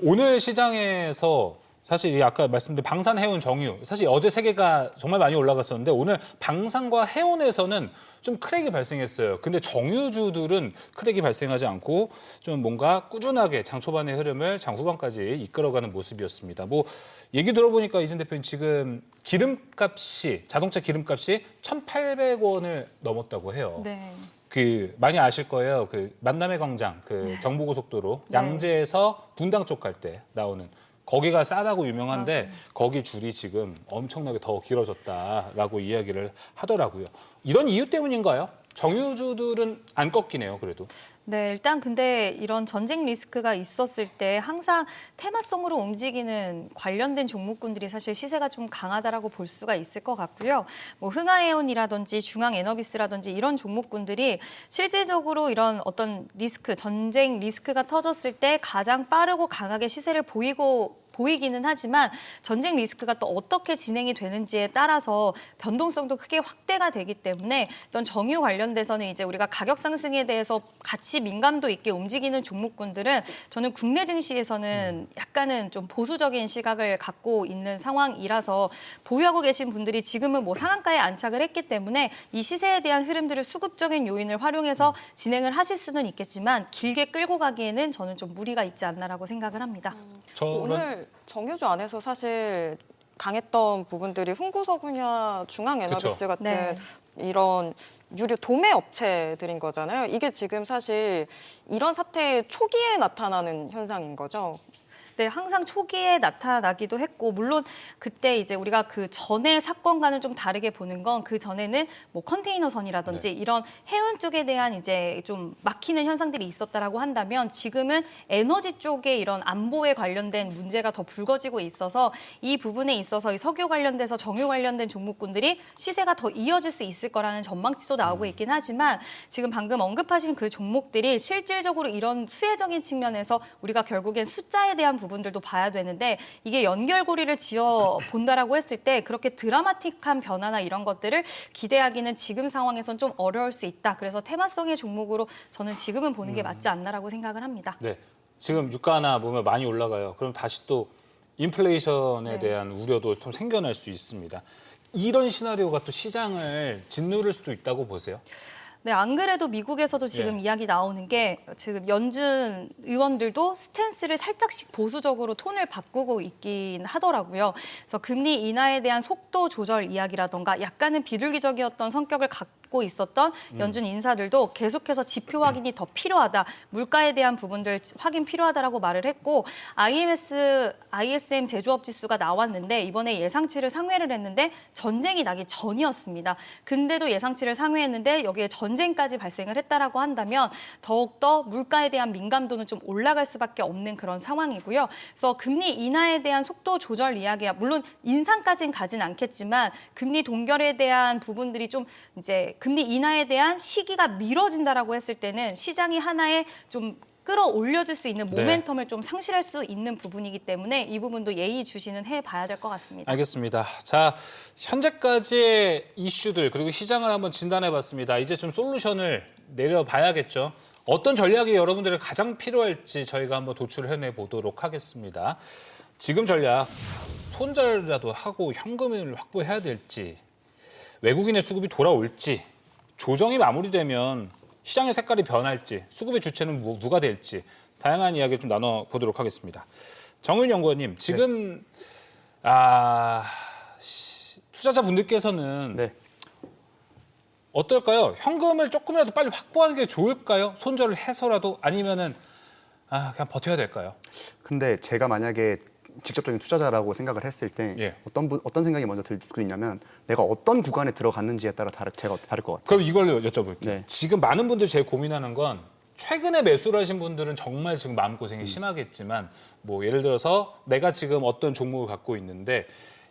오늘 시장에서 사실 이 아까 말씀드린 방산, 해운, 정유 사실 어제 세계가 정말 많이 올라갔었는데 오늘 방산과 해운에서는 좀 크랙이 발생했어요. 근데 정유주들은 크랙이 발생하지 않고 좀 뭔가 꾸준하게 장 초반의 흐름을 장 후반까지 이끌어가는 모습이었습니다. 뭐 얘기 들어보니까 이진 대표님 지금 기름값이 자동차 기름값이 1,800원을 넘었다고 해요. 네. 그 많이 아실 거예요. 그 만남의 광장, 그 경부고속도로 양재에서 분당 쪽 갈 때 나오는 거기가 싸다고 유명한데 거기 줄이 지금 엄청나게 더 길어졌다라고 이야기를 하더라고요. 이런 이유 때문인가요? 정유주들은 안 꺾이네요, 그래도. 네, 일단 근데 이런 전쟁 리스크가 있었을 때 항상 테마성으로 움직이는 관련된 종목군들이 사실 시세가 좀 강하다라고 볼 수가 있을 것 같고요. 뭐 흥하해운이라든지 중앙에너비스라든지 이런 종목군들이 실질적으로 이런 어떤 리스크, 전쟁 리스크가 터졌을 때 가장 빠르고 강하게 시세를 보이기는 하지만 전쟁 리스크가 또 어떻게 진행이 되는지에 따라서 변동성도 크게 확대가 되기 때문에 어떤 정유 관련돼서는 이제 우리가 가격 상승에 대해서 같이 민감도 있게 움직이는 종목군들은 저는 국내 증시에서는 약간은 좀 보수적인 시각을 갖고 있는 상황이라서 보유하고 계신 분들이 지금은 뭐 상한가에 안착을 했기 때문에 이 시세에 대한 흐름들을 수급적인 요인을 활용해서 진행을 하실 수는 있겠지만 길게 끌고 가기에는 저는 좀 무리가 있지 않나라고 생각을 합니다. 오늘 정유주 안에서 사실 강했던 부분들이 흥구석유나 중앙에너비스 그쵸. 같은 네. 이런 유료 도매 업체들인 거잖아요. 이게 지금 사실 이런 사태의 초기에 나타나는 현상인 거죠. 네, 항상 초기에 나타나기도 했고 물론 그때 이제 우리가 그 전에 사건과는 좀 다르게 보는 건 그 전에는 뭐 컨테이너선이라든지 이런 해운 쪽에 대한 이제 좀 막히는 현상들이 있었다라고 한다면 지금은 에너지 쪽에 이런 안보에 관련된 문제가 더 불거지고 있어서 이 부분에 있어서 이 석유 관련돼서 정유 관련된 종목군들이 시세가 더 이어질 수 있을 거라는 전망치도 나오고 있긴 하지만 지금 방금 언급하신 그 종목들이 실질적으로 이런 수혜적인 측면에서 우리가 결국엔 숫자에 대한 부분들도 봐야 되는데 이게 연결고리를 지어 본다라고 했을 때 그렇게 드라마틱한 변화나 이런 것들을 기대하기는 지금 상황에선 좀 어려울 수 있다. 그래서 테마성의 종목으로 저는 지금은 보는 게 맞지 않나라고 생각을 합니다. 네, 지금 유가나 보면 많이 올라가요. 그럼 다시 또 인플레이션에 대한 우려도 좀 생겨날 수 있습니다. 이런 시나리오가 또 시장을 짓누를 수도 있다고 보세요? 네, 안 그래도 미국에서도 지금 이야기 나오는 게 지금 연준 의원들도 스탠스를 살짝씩 보수적으로 톤을 바꾸고 있긴 하더라고요. 그래서 금리 인하에 대한 속도 조절 이야기라던가 약간은 비둘기적이었던 성격을 갖고 있었던 연준 인사들도 계속해서 지표 확인이 더 필요하다. 물가에 대한 부분들 확인 필요하다라고 말을 했고 ISM 제조업 지수가 나왔는데 이번에 예상치를 상회를 했는데 전쟁이 나기 전이었습니다. 근데도 예상치를 상회했는데 여기에 전쟁까지 발생을 했다라고 한다면 더욱더 물가에 대한 민감도는 좀 올라갈 수밖에 없는 그런 상황이고요. 그래서 금리 인하에 대한 속도 조절 이야기야 물론 인상까지는 가진 않겠지만 금리 동결에 대한 부분들이 좀 이제 금리 인하에 대한 시기가 미뤄진다라고 했을 때는 시장이 하나의 좀 끌어올려줄 수 있는 모멘텀을 좀 상실할 수 있는 부분이기 때문에 이 부분도 예의주시는 해봐야 될 것 같습니다. 알겠습니다. 자, 현재까지의 이슈들 그리고 시장을 한번 진단해봤습니다. 이제 좀 솔루션을 내려봐야겠죠. 어떤 전략이 여러분들이 가장 필요할지 저희가 한번 도출을 해내보도록 하겠습니다. 지금 전략, 손절이라도 하고 현금을 확보해야 될지, 외국인의 수급이 돌아올지, 조정이 마무리되면 시장의 색깔이 변할지, 수급의 주체는 누가 될지 다양한 이야기 좀 나눠보도록 하겠습니다. 정은 연구원님, 지금 투자자분들께서는 어떨까요? 현금을 조금이라도 빨리 확보하는 게 좋을까요? 손절을 해서라도 아니면은 그냥 버텨야 될까요? 근데 제가 만약에 직접적인 투자자라고 생각을 했을 때 예. 어떤 생각이 먼저 들 수 있냐면 내가 어떤 구간에 들어갔는지에 따라 제가 다를 것 같아요. 그럼 이걸 여쭤볼게요. 네. 지금 많은 분들이 제일 고민하는 건 최근에 매수를 하신 분들은 정말 지금 마음고생이 심하겠지만 뭐 예를 들어서 내가 지금 어떤 종목을 갖고 있는데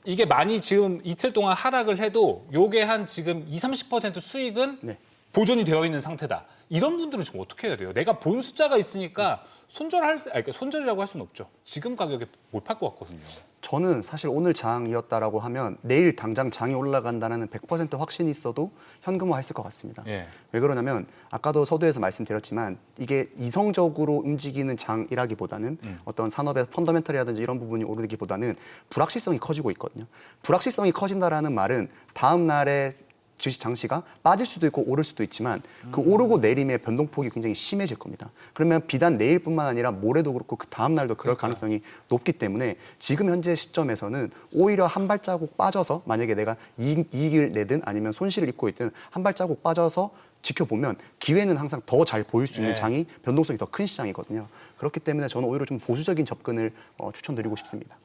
이게 많이 지금 이틀 동안 하락을 해도 요게 한 지금 20-30% 수익은 네. 보존이 되어 있는 상태다. 이런 분들은 지금 어떻게 해야 돼요? 내가 본 숫자가 있으니까 그러니까 손절이라고 할 수는 없죠. 지금 가격에 못 팔 것 같거든요. 저는 사실 오늘 장이었다라고 하면 내일 당장 장이 올라간다는 100% 확신이 있어도 현금화했을 것 같습니다. 예. 왜 그러냐면 아까도 서두에서 말씀드렸지만 이게 이성적으로 움직이는 장이라기보다는 어떤 산업의 펀더멘털이라든지 이런 부분이 오르기보다는 불확실성이 커지고 있거든요. 불확실성이 커진다라는 말은 다음 날에 즉시 장시가 빠질 수도 있고 오를 수도 있지만 그 오르고 내림의 변동폭이 굉장히 심해질 겁니다. 그러면 비단 내일뿐만 아니라 모레도 그렇고 그 다음 날도 그럴 가능성이 높기 때문에 지금 현재 시점에서는 오히려 한 발자국 빠져서 만약에 내가 이익을 내든 아니면 손실을 입고 있든 한 발자국 빠져서 지켜보면 기회는 항상 더 잘 보일 수 있는 네. 장이 변동성이 더 큰 시장이거든요. 그렇기 때문에 저는 오히려 좀 보수적인 접근을 추천드리고 싶습니다.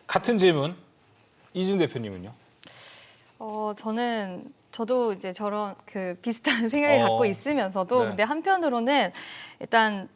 같은 질문 이준 대표님은요? 저도 이제 저런 비슷한 생각을 갖고 있으면서도 네. 근데 한편으로는 일단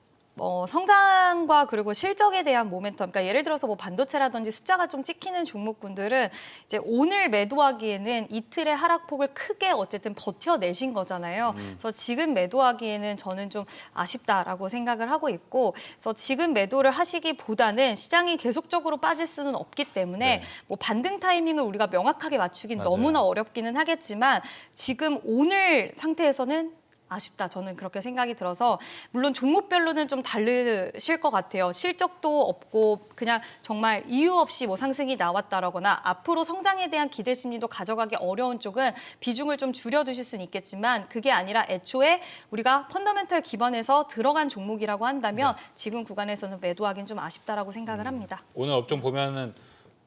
성장과 그리고 실적에 대한 모멘텀, 그러니까 예를 들어서 뭐 반도체라든지 숫자가 좀 찍히는 종목군들은 이제 오늘 매도하기에는 이틀의 하락폭을 크게 어쨌든 버텨내신 거잖아요. 그래서 지금 매도하기에는 저는 좀 아쉽다라고 생각을 하고 있고, 그래서 지금 매도를 하시기보다는 시장이 계속적으로 빠질 수는 없기 때문에 네. 뭐 반등 타이밍을 우리가 명확하게 맞추긴 맞아요. 너무나 어렵기는 하겠지만 지금 오늘 상태에서는 아쉽다. 저는 그렇게 생각이 들어서 물론 종목별로는 좀 다르실 것 같아요. 실적도 없고 그냥 정말 이유 없이 뭐 상승이 나왔다라거나 앞으로 성장에 대한 기대 심리도 가져가기 어려운 쪽은 비중을 좀 줄여두실 수는 있겠지만 그게 아니라 애초에 우리가 펀더멘털 기반에서 들어간 종목이라고 한다면 지금 구간에서는 매도하기는 좀 아쉽다라고 생각을 합니다. 오늘 업종 보면은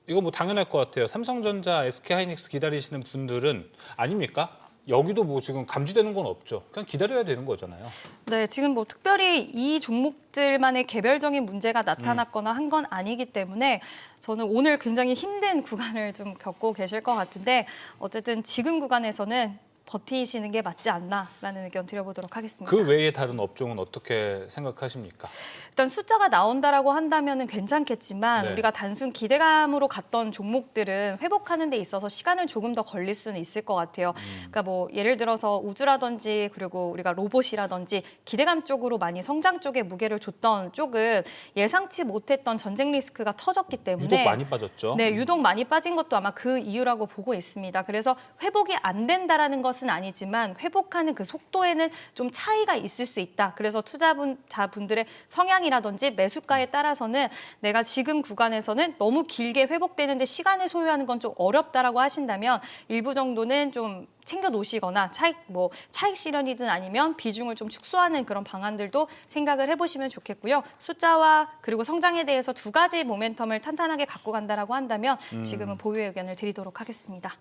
이거 뭐 당연할 것 같아요. 삼성전자, SK하이닉스 기다리시는 분들은 아닙니까? 여기도 뭐 지금 감지되는 건 없죠. 그냥 기다려야 되는 거잖아요. 네, 지금 뭐 특별히 이 종목들만의 개별적인 문제가 나타났거나 한 건 아니기 때문에 저는 오늘 굉장히 힘든 구간을 좀 겪고 계실 것 같은데 어쨌든 지금 구간에서는 버티시는 게 맞지 않나라는 의견 드려보도록 하겠습니다. 그 외에 다른 업종은 어떻게 생각하십니까? 일단 숫자가 나온다라고 한다면은 괜찮겠지만 네. 우리가 단순 기대감으로 갔던 종목들은 회복하는 데 있어서 시간을 조금 더 걸릴 수는 있을 것 같아요. 그러니까 뭐 예를 들어서 우주라든지 그리고 우리가 로봇이라든지 기대감 쪽으로 많이 성장 쪽에 무게를 줬던 쪽은 예상치 못했던 전쟁 리스크가 터졌기 때문에 유독 많이 빠졌죠. 네, 유독 많이 빠진 것도 아마 그 이유라고 보고 있습니다. 그래서 회복이 안 된다라는 것은 아니지만 회복하는 그 속도에는 좀 차이가 있을 수 있다. 그래서 투자자분들의 성향이라든지 매수가에 따라서는 내가 지금 구간에서는 너무 길게 회복되는데 시간을 소요하는 건 좀 어렵다라고 하신다면 일부 정도는 좀 챙겨 놓으시거나 차익 실현이든 아니면 비중을 좀 축소하는 그런 방안들도 생각을 해보시면 좋겠고요. 숫자와 그리고 성장에 대해서 두 가지 모멘텀을 탄탄하게 갖고 간다라고 한다면 지금은 보유의 의견을 드리도록 하겠습니다.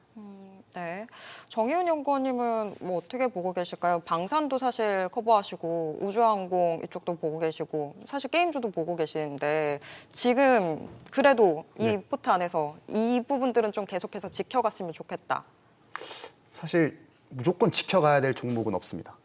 네, 정의훈 연구원님은 뭐 어떻게 보고 계실까요? 방산도 사실 커버하시고 우주항공 이쪽도 보고 계시고 사실 게임주도 보고 계시는데 지금 그래도 이 포트 안에서 이 부분들은 좀 계속해서 지켜갔으면 좋겠다. 사실 무조건 지켜가야 될 종목은 없습니다.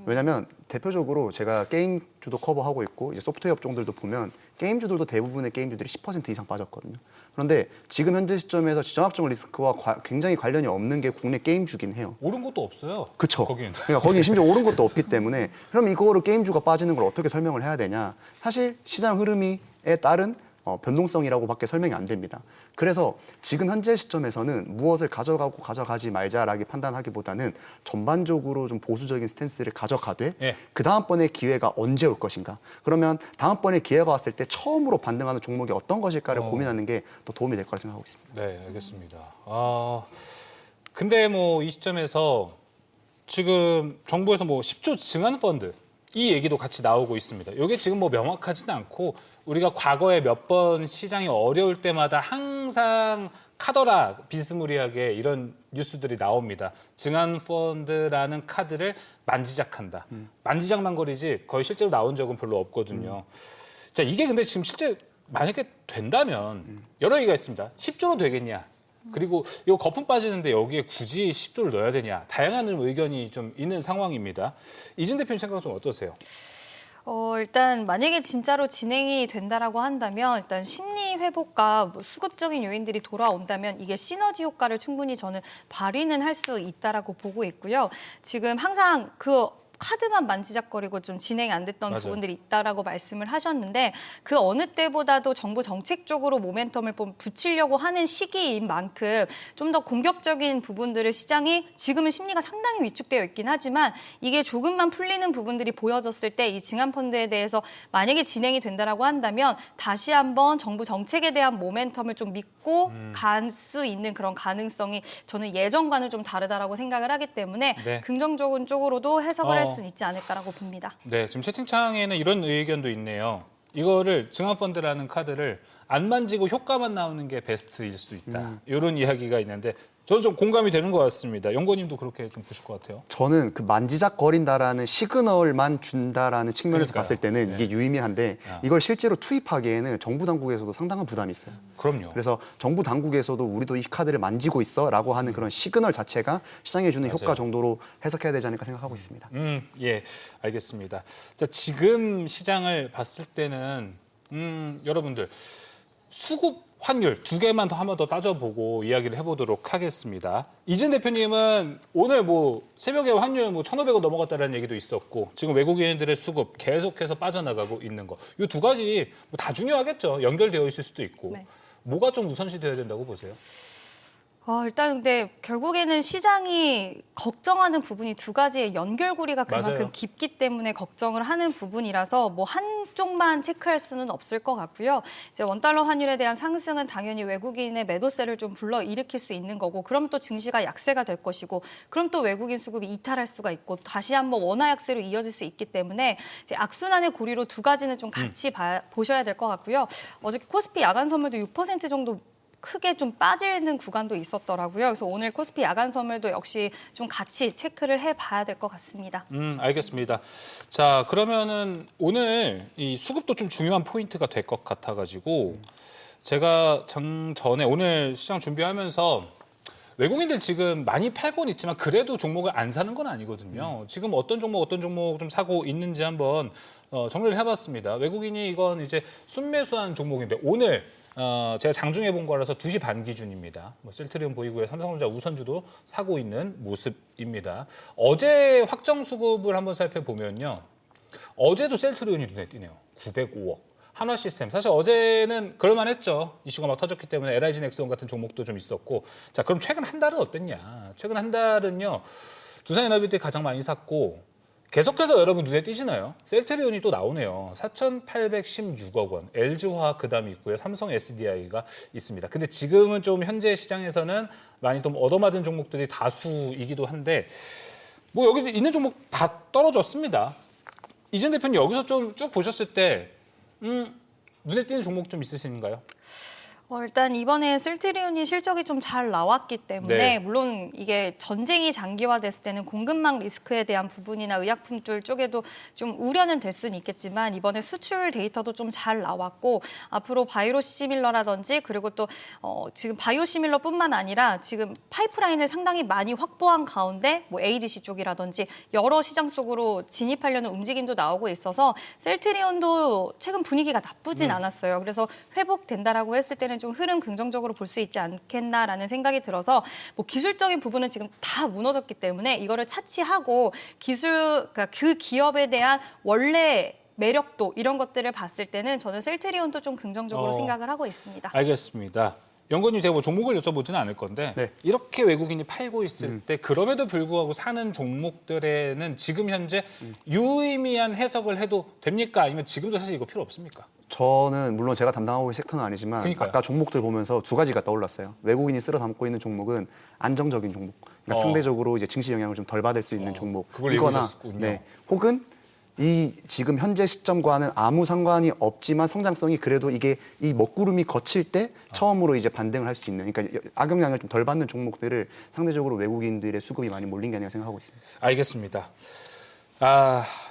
왜냐하면 대표적으로 제가 게임주도 커버하고 있고 이제 소프트웨어 업종들도 보면 게임주들도 대부분의 게임주들이 10% 이상 빠졌거든요. 그런데 지금 현재 시점에서 지정학적 리스크와 굉장히 관련이 없는 게 국내 게임주긴 해요. 오른 것도 없어요. 그렇죠. 거기는. 그러니까 거기 심지어 오른 것도 없기 때문에 그럼 이거를 게임주가 빠지는 걸 어떻게 설명을 해야 되냐? 사실 시장 흐름에 따른 변동성이라고밖에 설명이 안 됩니다. 그래서 지금 현재 시점에서는 무엇을 가져가고 가져가지 말자라고 판단하기보다는 전반적으로 좀 보수적인 스탠스를 가져가되 예. 그 다음번에 기회가 언제 올 것인가? 그러면 다음번에 기회가 왔을 때 처음으로 반등하는 종목이 어떤 것일까를 고민하는 게 더 도움이 될 거라 생각하고 있습니다. 네, 알겠습니다. 근데 뭐 이 시점에서 지금 정부에서 뭐 10조 증한 펀드 이 얘기도 같이 나오고 있습니다. 이게 지금 뭐 명확하지는 않고 우리가 과거에 몇 번 시장이 어려울 때마다 항상 카더라 비스무리하게 이런 뉴스들이 나옵니다. 증안펀드라는 카드를 만지작한다. 만지작만 거리지 거의 실제로 나온 적은 별로 없거든요. 자, 이게 근데 지금 실제 만약에 된다면 여러 얘기가 있습니다. 10조로 되겠냐? 그리고 이거 거품 빠지는데 여기에 굳이 10조를 넣어야 되냐? 다양한 좀 의견이 좀 있는 상황입니다. 이진 대표님 생각은 좀 어떠세요? 일단 만약에 진짜로 진행이 된다라고 한다면 일단 심리 회복과 뭐 수급적인 요인들이 돌아온다면 이게 시너지 효과를 충분히 저는 발휘는 할 수 있다라고 보고 있고요. 지금 항상 그 카드만 만지작거리고 좀 진행이 안 됐던 맞아요. 부분들이 있다라고 말씀을 하셨는데 그 어느 때보다도 정부 정책적으로 모멘텀을 좀 붙이려고 하는 시기인 만큼 좀 더 공격적인 부분들을 시장이 지금은 심리가 상당히 위축되어 있긴 하지만 이게 조금만 풀리는 부분들이 보여졌을 때 이 증안펀드에 대해서 만약에 진행이 된다라고 한다면 다시 한번 정부 정책에 대한 모멘텀을 좀 믿고 갈 수 있는 그런 가능성이 저는 예전과는 좀 다르다라고 생각을 하기 때문에 네. 긍정적인 쪽으로도 해석을 할 수는 있지 않을까라고 봅니다. 네, 지금 채팅창에는 이런 의견도 있네요. 이거를 증안펀드라는 카드를 안 만지고 효과만 나오는 게 베스트일 수 있다. 이런 이야기가 있는데 저는 좀 공감이 되는 것 같습니다. 연구원님도 그렇게 좀 보실 것 같아요. 저는 그 만지작거린다라는 시그널만 준다라는 측면에서 그러니까요. 봤을 때는 이게 유의미한데 이걸 실제로 투입하기에는 정부 당국에서도 상당한 부담이 있어요. 그럼요. 그래서 정부 당국에서도 우리도 이 카드를 만지고 있어라고 하는 그런 시그널 자체가 시장에 주는 맞아요. 효과 정도로 해석해야 되지 않을까 생각하고 있습니다. 예, 알겠습니다. 자, 지금 시장을 봤을 때는 여러분들 수급 환율 두 개만 더 한번 더 따져보고 이야기를 해보도록 하겠습니다. 이진 대표님은 오늘 뭐 새벽에 환율 뭐 1,500원 넘어갔다는 얘기도 있었고 지금 외국인들의 수급 계속해서 빠져나가고 있는 거. 이 두 가지 뭐 다 중요하겠죠. 연결되어 있을 수도 있고. 네. 뭐가 좀 우선시 되어야 된다고 보세요? 일단 근데 결국에는 시장이 걱정하는 부분이 두 가지의 연결고리가 그만큼 맞아요. 깊기 때문에 걱정을 하는 부분이라서 뭐 한쪽만 체크할 수는 없을 것 같고요. 이제 원달러 환율에 대한 상승은 당연히 외국인의 매도세를 좀 불러일으킬 수 있는 거고 그럼 또 증시가 약세가 될 것이고 그럼 또 외국인 수급이 이탈할 수가 있고 다시 한번 원화 약세로 이어질 수 있기 때문에 이제 악순환의 고리로 두 가지는 좀 같이 보셔야 될 것 같고요. 어저께 코스피 야간 선물도 6% 정도 크게 좀 빠지는 구간도 있었더라고요. 그래서 오늘 코스피 야간 선물도 역시 좀 같이 체크를 해봐야 될 것 같습니다. 알겠습니다. 자, 그러면은 오늘 이 수급도 좀 중요한 포인트가 될 것 같아가지고 제가 전에 오늘 시장 준비하면서 외국인들 지금 많이 팔고는 있지만 그래도 종목을 안 사는 건 아니거든요. 지금 어떤 종목 좀 사고 있는지 한번 정리를 해봤습니다. 외국인이 이건 이제 순매수한 종목인데 오늘 제가 장중에 본 거라서 2시 반 기준입니다. 뭐 셀트리온 보이고요. 삼성전자 우선주도 사고 있는 모습입니다. 어제 확정 수급을 한번 살펴보면요. 어제도 셀트리온이 눈에 띄네요. 905억. 한화시스템. 사실 어제는 그럴만했죠. 이슈가 막 터졌기 때문에 LIG 넥스원 같은 종목도 좀 있었고. 자, 그럼 최근 한 달은 어땠냐? 최근 한 달은요. 두산에너비들이 가장 많이 샀고 계속해서 여러분 눈에 띄시나요? 셀트리온이 또 나오네요. 4,816억 원. LG화학 그다음에 있고요. 삼성 SDI가 있습니다. 근데 지금은 좀 현재 시장에서는 많이 좀 얻어맞은 종목들이 다수이기도 한데 뭐 여기 있는 종목 다 떨어졌습니다. 이진 대표님 여기서 좀 쭉 보셨을 때 눈에 띄는 종목 좀 있으신가요? 일단 이번에 셀트리온이 실적이 좀 잘 나왔기 때문에 네. 물론 이게 전쟁이 장기화됐을 때는 공급망 리스크에 대한 부분이나 의약품줄 쪽에도 좀 우려는 될 수는 있겠지만 이번에 수출 데이터도 좀 잘 나왔고 앞으로 바이오시밀러라든지 그리고 또 지금 바이오시밀러뿐만 아니라 지금 파이프라인을 상당히 많이 확보한 가운데 뭐 ADC 쪽이라든지 여러 시장 속으로 진입하려는 움직임도 나오고 있어서 셀트리온도 최근 분위기가 나쁘진 않았어요. 그래서 회복된다라고 했을 때는 좀 흐름 긍정적으로 볼 수 있지 않겠나라는 생각이 들어서 뭐 기술적인 부분은 지금 다 무너졌기 때문에 이거를 차치하고 그러니까 그 기업에 대한 원래 매력도 이런 것들을 봤을 때는 저는 셀트리온도 좀 긍정적으로 생각을 하고 있습니다. 알겠습니다. 연구원님 제가 뭐 종목을 여쭤보지는 않을 건데 네. 이렇게 외국인이 팔고 있을 때 그럼에도 불구하고 사는 종목들에는 지금 현재 유의미한 해석을 해도 됩니까? 아니면 지금도 사실 이거 필요 없습니까? 저는 물론 제가 담당하고 있는 섹터는 아니지만 그러니까요. 아까 종목들 보면서 두 가지가 떠올랐어요. 외국인이 쓸어 담고 있는 종목은 안정적인 종목. 그러니까 상대적으로 이제 증시 영향을 좀 덜 받을 수 있는 종목. 그걸 이거나 읽으셨군요. 혹은 이 지금 현재 시점과는 아무 상관이 없지만 성장성이 그래도 이게 이 먹구름이 거칠 때 처음으로 이제 반등을 할 수 있는, 그러니까 악영향을 좀 덜 받는 종목들을 상대적으로 외국인들의 수급이 많이 몰린 게 아닌가 생각하고 있습니다. 알겠습니다.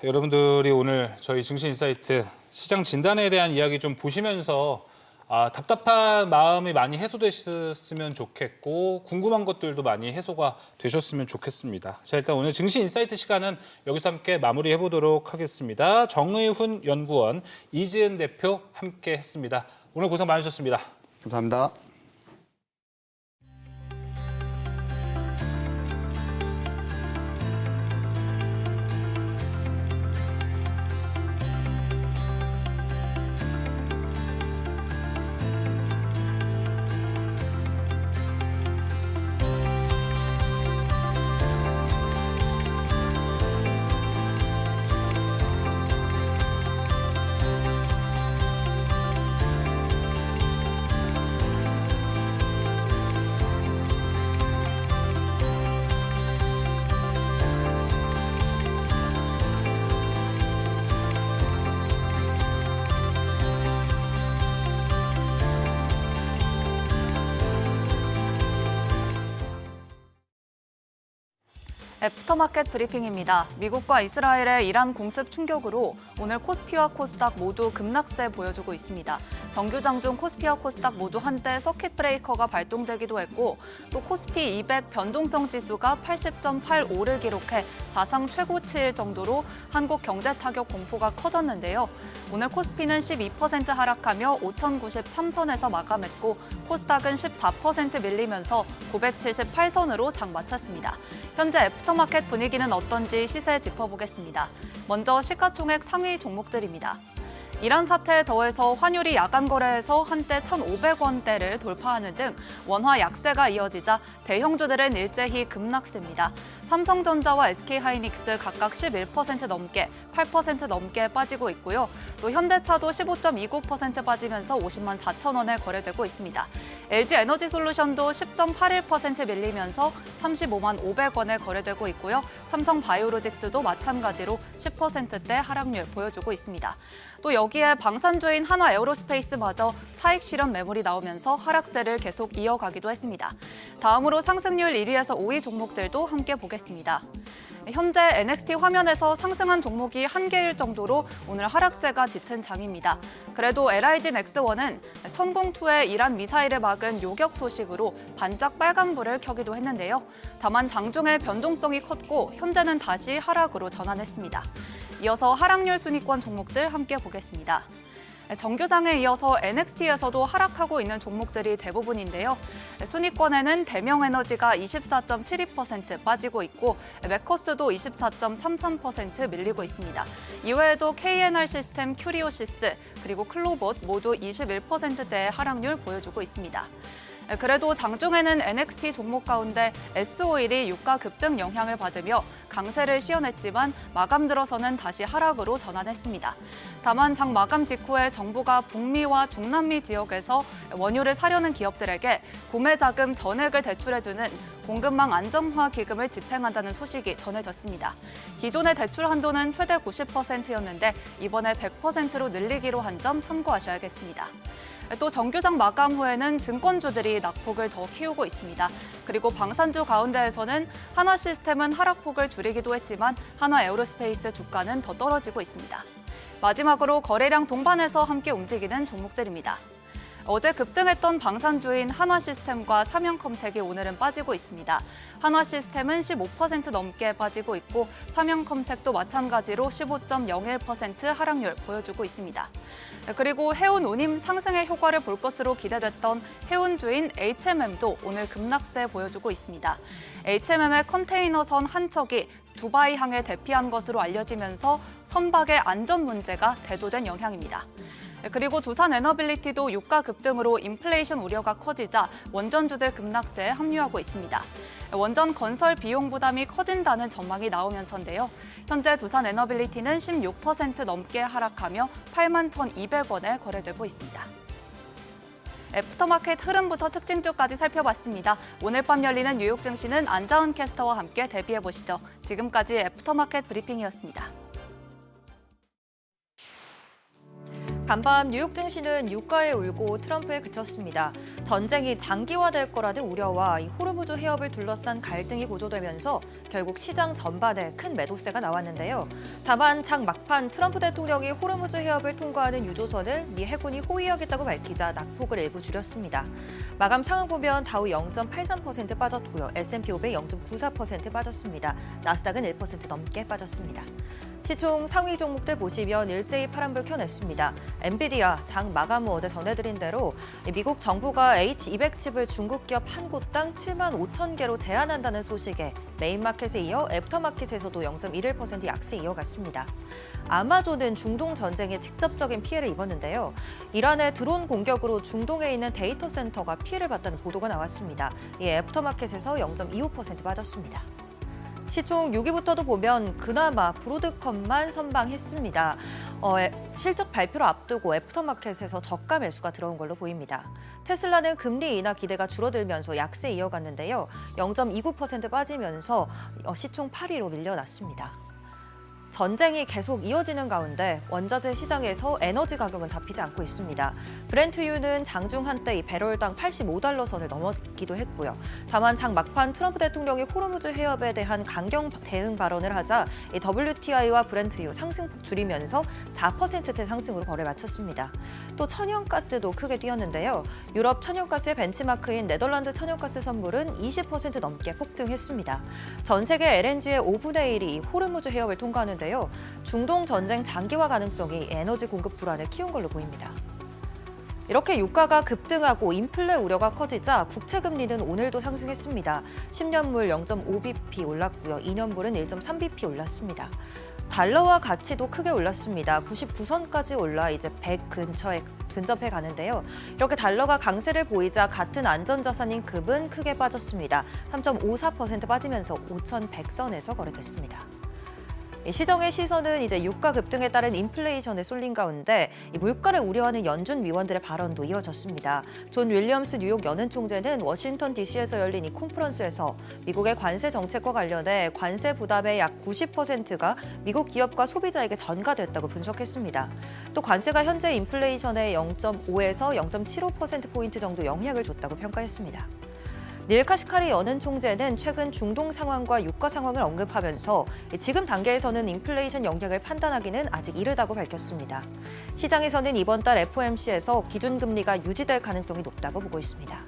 여러분들이 오늘 저희 증시인사이트 시장 진단에 대한 이야기 좀 보시면서 답답한 마음이 많이 해소되셨으면 좋겠고 궁금한 것들도 많이 해소가 되셨으면 좋겠습니다. 자, 일단 오늘 증시인사이트 시간은 여기서 함께 마무리해보도록 하겠습니다. 정의훈 연구원, 이지은 대표 함께 했습니다. 오늘 고생 많으셨습니다. 감사합니다. 애프터마켓 브리핑입니다. 미국과 이스라엘의 이란 공습 충격으로 오늘 코스피와 코스닥 모두 급락세 보여주고 있습니다. 정규장 중 코스피와 코스닥 모두 한때 서킷 브레이커가 발동되기도 했고 또 코스피 200 변동성 지수가 80.85를 기록해 사상 최고치일 정도로 한국 경제 타격 공포가 커졌는데요. 오늘 코스피는 12% 하락하며 5,093선에서 마감했고 코스닥은 14% 밀리면서 978선으로 장 마쳤습니다. 현재 애프터마켓 분위기는 어떤지 시세 짚어보겠습니다. 먼저 시가총액 상위 종목들입니다. 이란 사태에 더해서 환율이 야간 거래에서 한때 1,500원대를 돌파하는 등 원화 약세가 이어지자 대형주들은 일제히 급락세입니다. 삼성전자와 SK하이닉스 각각 11% 넘게, 8% 넘게 빠지고 있고요. 또 현대차도 15.29% 빠지면서 50만 4천 원에 거래되고 있습니다. LG에너지솔루션도 10.81% 밀리면서 35만 500원에 거래되고 있고요. 삼성바이오로직스도 마찬가지로 10%대 하락률 보여주고 있습니다. 또 여기에 방산주인 한화에어로스페이스마저 차익 실현 매물이 나오면서 하락세를 계속 이어가기도 했습니다. 다음으로 상승률 1위에서 5위 종목들도 함께 보겠습니다. 현재 NXT 화면에서 상승한 종목이 한 개일 정도로 오늘 하락세가 짙은 장입니다. 그래도 LIG 넥스원은 천궁2의 이란 미사일을 막은 요격 소식으로 반짝 빨간불을 켜기도 했는데요. 다만 장중에 변동성이 컸고 현재는 다시 하락으로 전환했습니다. 이어서 하락률 순위권 종목들 함께 보겠습니다. 정규장에 이어서 NXT에서도 하락하고 있는 종목들이 대부분인데요. 순위권에는 대명에너지가 24.72% 빠지고 있고 메커스도 24.33% 밀리고 있습니다. 이외에도 KNR 시스템, 큐리오시스, 그리고 클로봇 모두 21%대의 하락률 보여주고 있습니다. 그래도 장중에는 NXT 종목 가운데 S오일이 유가 급등 영향을 받으며 강세를 시현했지만 마감 들어서는 다시 하락으로 전환했습니다. 다만 장 마감 직후에 정부가 북미와 중남미 지역에서 원유를 사려는 기업들에게 구매 자금 전액을 대출해주는 공급망 안정화 기금을 집행한다는 소식이 전해졌습니다. 기존의 대출 한도는 최대 90%였는데 이번에 100%로 늘리기로 한 점 참고하셔야겠습니다. 또 정규장 마감 후에는 증권주들이 낙폭을 더 키우고 있습니다. 그리고 방산주 가운데에서는 한화시스템은 하락폭을 줄이기도 했지만 한화에어로스페이스 주가는 더 떨어지고 있습니다. 마지막으로 거래량 동반해서 함께 움직이는 종목들입니다. 어제 급등했던 방산주인 한화시스템과 삼형컴텍이 오늘은 빠지고 있습니다. 한화시스템은 15% 넘게 빠지고 있고 삼형컴텍도 마찬가지로 15.01% 하락률 보여주고 있습니다. 그리고 해운 운임 상승의 효과를 볼 것으로 기대됐던 해운주인 HMM도 오늘 급락세 보여주고 있습니다. HMM의 컨테이너선 한 척이 두바이 항에 대피한 것으로 알려지면서 선박의 안전 문제가 대두된 영향입니다. 그리고 두산에너빌리티도 유가 급등으로 인플레이션 우려가 커지자 원전주들 급락세에 합류하고 있습니다. 원전 건설 비용 부담이 커진다는 전망이 나오면서인데요. 현재 두산에너빌리티는 16% 넘게 하락하며 81,200원에 거래되고 있습니다. 애프터마켓 흐름부터 특징주까지 살펴봤습니다. 오늘 밤 열리는 뉴욕 증시는 안자은 캐스터와 함께 대비해보시죠. 지금까지 애프터마켓 브리핑이었습니다. 간밤 뉴욕 증시는 유가에 울고 트럼프에 그쳤습니다. 전쟁이 장기화될 거라는 우려와 이 호르무즈 해협을 둘러싼 갈등이 고조되면서 결국 시장 전반에 큰 매도세가 나왔는데요. 다만 장 막판 트럼프 대통령이 호르무즈 해협을 통과하는 유조선을 미 해군이 호위하겠다고 밝히자 낙폭을 일부 줄였습니다. 마감 상황 보면 다우 0.83% 빠졌고요. S&P 500 0.94% 빠졌습니다. 나스닥은 1% 넘게 빠졌습니다. 시총 상위 종목들 보시면 일제히 파란불 켜냈습니다. 엔비디아 장 마감 후 어제 전해드린 대로 미국 정부가 H200 칩을 중국 기업 한 곳당 7만 5천 개로 제한한다는 소식에 메인마켓에 이어 애프터마켓에서도 0.11% 약세 이어갔습니다. 아마존은 중동 전쟁에 직접적인 피해를 입었는데요. 이란의 드론 공격으로 중동에 있는 데이터 센터가 피해를 봤다는 보도가 나왔습니다. 이 애프터마켓에서 0.25% 빠졌습니다. 시총 6위부터도 보면 그나마 브로드컴만 선방했습니다. 실적 발표를 앞두고 애프터마켓에서 저가 매수가 들어온 걸로 보입니다. 테슬라는 금리 인하 기대가 줄어들면서 약세 이어갔는데요. 0.29% 빠지면서 시총 8위로 밀려났습니다. 전쟁이 계속 이어지는 가운데 원자재 시장에서 에너지 가격은 잡히지 않고 있습니다. 브렌트유는 장중 한때 이 배럴당 85달러 선을 넘었기도 했고요. 다만 장 막판 트럼프 대통령이 호르무즈 해협에 대한 강경 대응 발언을 하자 이 WTI와 브렌트유 상승폭 줄이면서 4%대 상승으로 거래 마쳤습니다. 또 천연가스도 크게 뛰었는데요. 유럽 천연가스의 벤치마크인 네덜란드 천연가스 선물은 20% 넘게 폭등했습니다. 전 세계 LNG의 5분의 1이 호르무즈 해협을 통과하는데 중동 전쟁 장기화 가능성이 에너지 공급 불안을 키운 걸로 보입니다. 이렇게 유가가 급등하고 인플레 우려가 커지자 국채금리는 오늘도 상승했습니다. 10년물 0.5bp 올랐고요. 2년물은 1.3bp 올랐습니다. 달러화 가치도 크게 올랐습니다. 99선까지 올라 이제 100 근접해 가는데요. 이렇게 달러가 강세를 보이자 같은 안전자산인 금은 크게 빠졌습니다. 3.54% 빠지면서 5,100선에서 거래됐습니다. 시정의 시선은 이제 유가 급등에 따른 인플레이션에 쏠린 가운데 물가를 우려하는 연준 위원들의 발언도 이어졌습니다. 존 윌리엄스 뉴욕 연은 총재는 워싱턴 DC에서 열린 이 컨퍼런스에서 미국의 관세 정책과 관련해 관세 부담의 약 90%가 미국 기업과 소비자에게 전가됐다고 분석했습니다. 또 관세가 현재 인플레이션의 0.5에서 0.75%포인트 정도 영향을 줬다고 평가했습니다. 닐 카시카리 연은 총재는 최근 중동 상황과 유가 상황을 언급하면서 지금 단계에서는 인플레이션 영향을 판단하기는 아직 이르다고 밝혔습니다. 시장에서는 이번 달 FOMC에서 기준금리가 유지될 가능성이 높다고 보고 있습니다.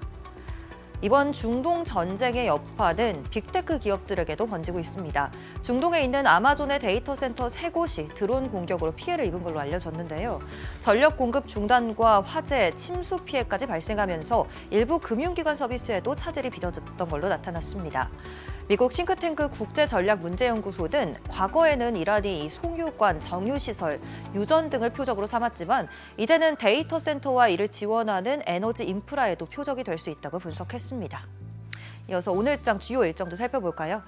이번 중동 전쟁의 여파는 빅테크 기업들에게도 번지고 있습니다. 중동에 있는 아마존의 데이터 센터 3곳이 드론 공격으로 피해를 입은 걸로 알려졌는데요. 전력 공급 중단과 화재, 침수 피해까지 발생하면서 일부 금융기관 서비스에도 차질이 빚어졌던 걸로 나타났습니다. 미국 싱크탱크 국제전략문제연구소는 과거에는 이란이 이 송유관, 정유시설, 유전 등을 표적으로 삼았지만 이제는 데이터 센터와 이를 지원하는 에너지 인프라에도 표적이 될 수 있다고 분석했습니다. 이어서 오늘장 주요 일정도 살펴볼까요?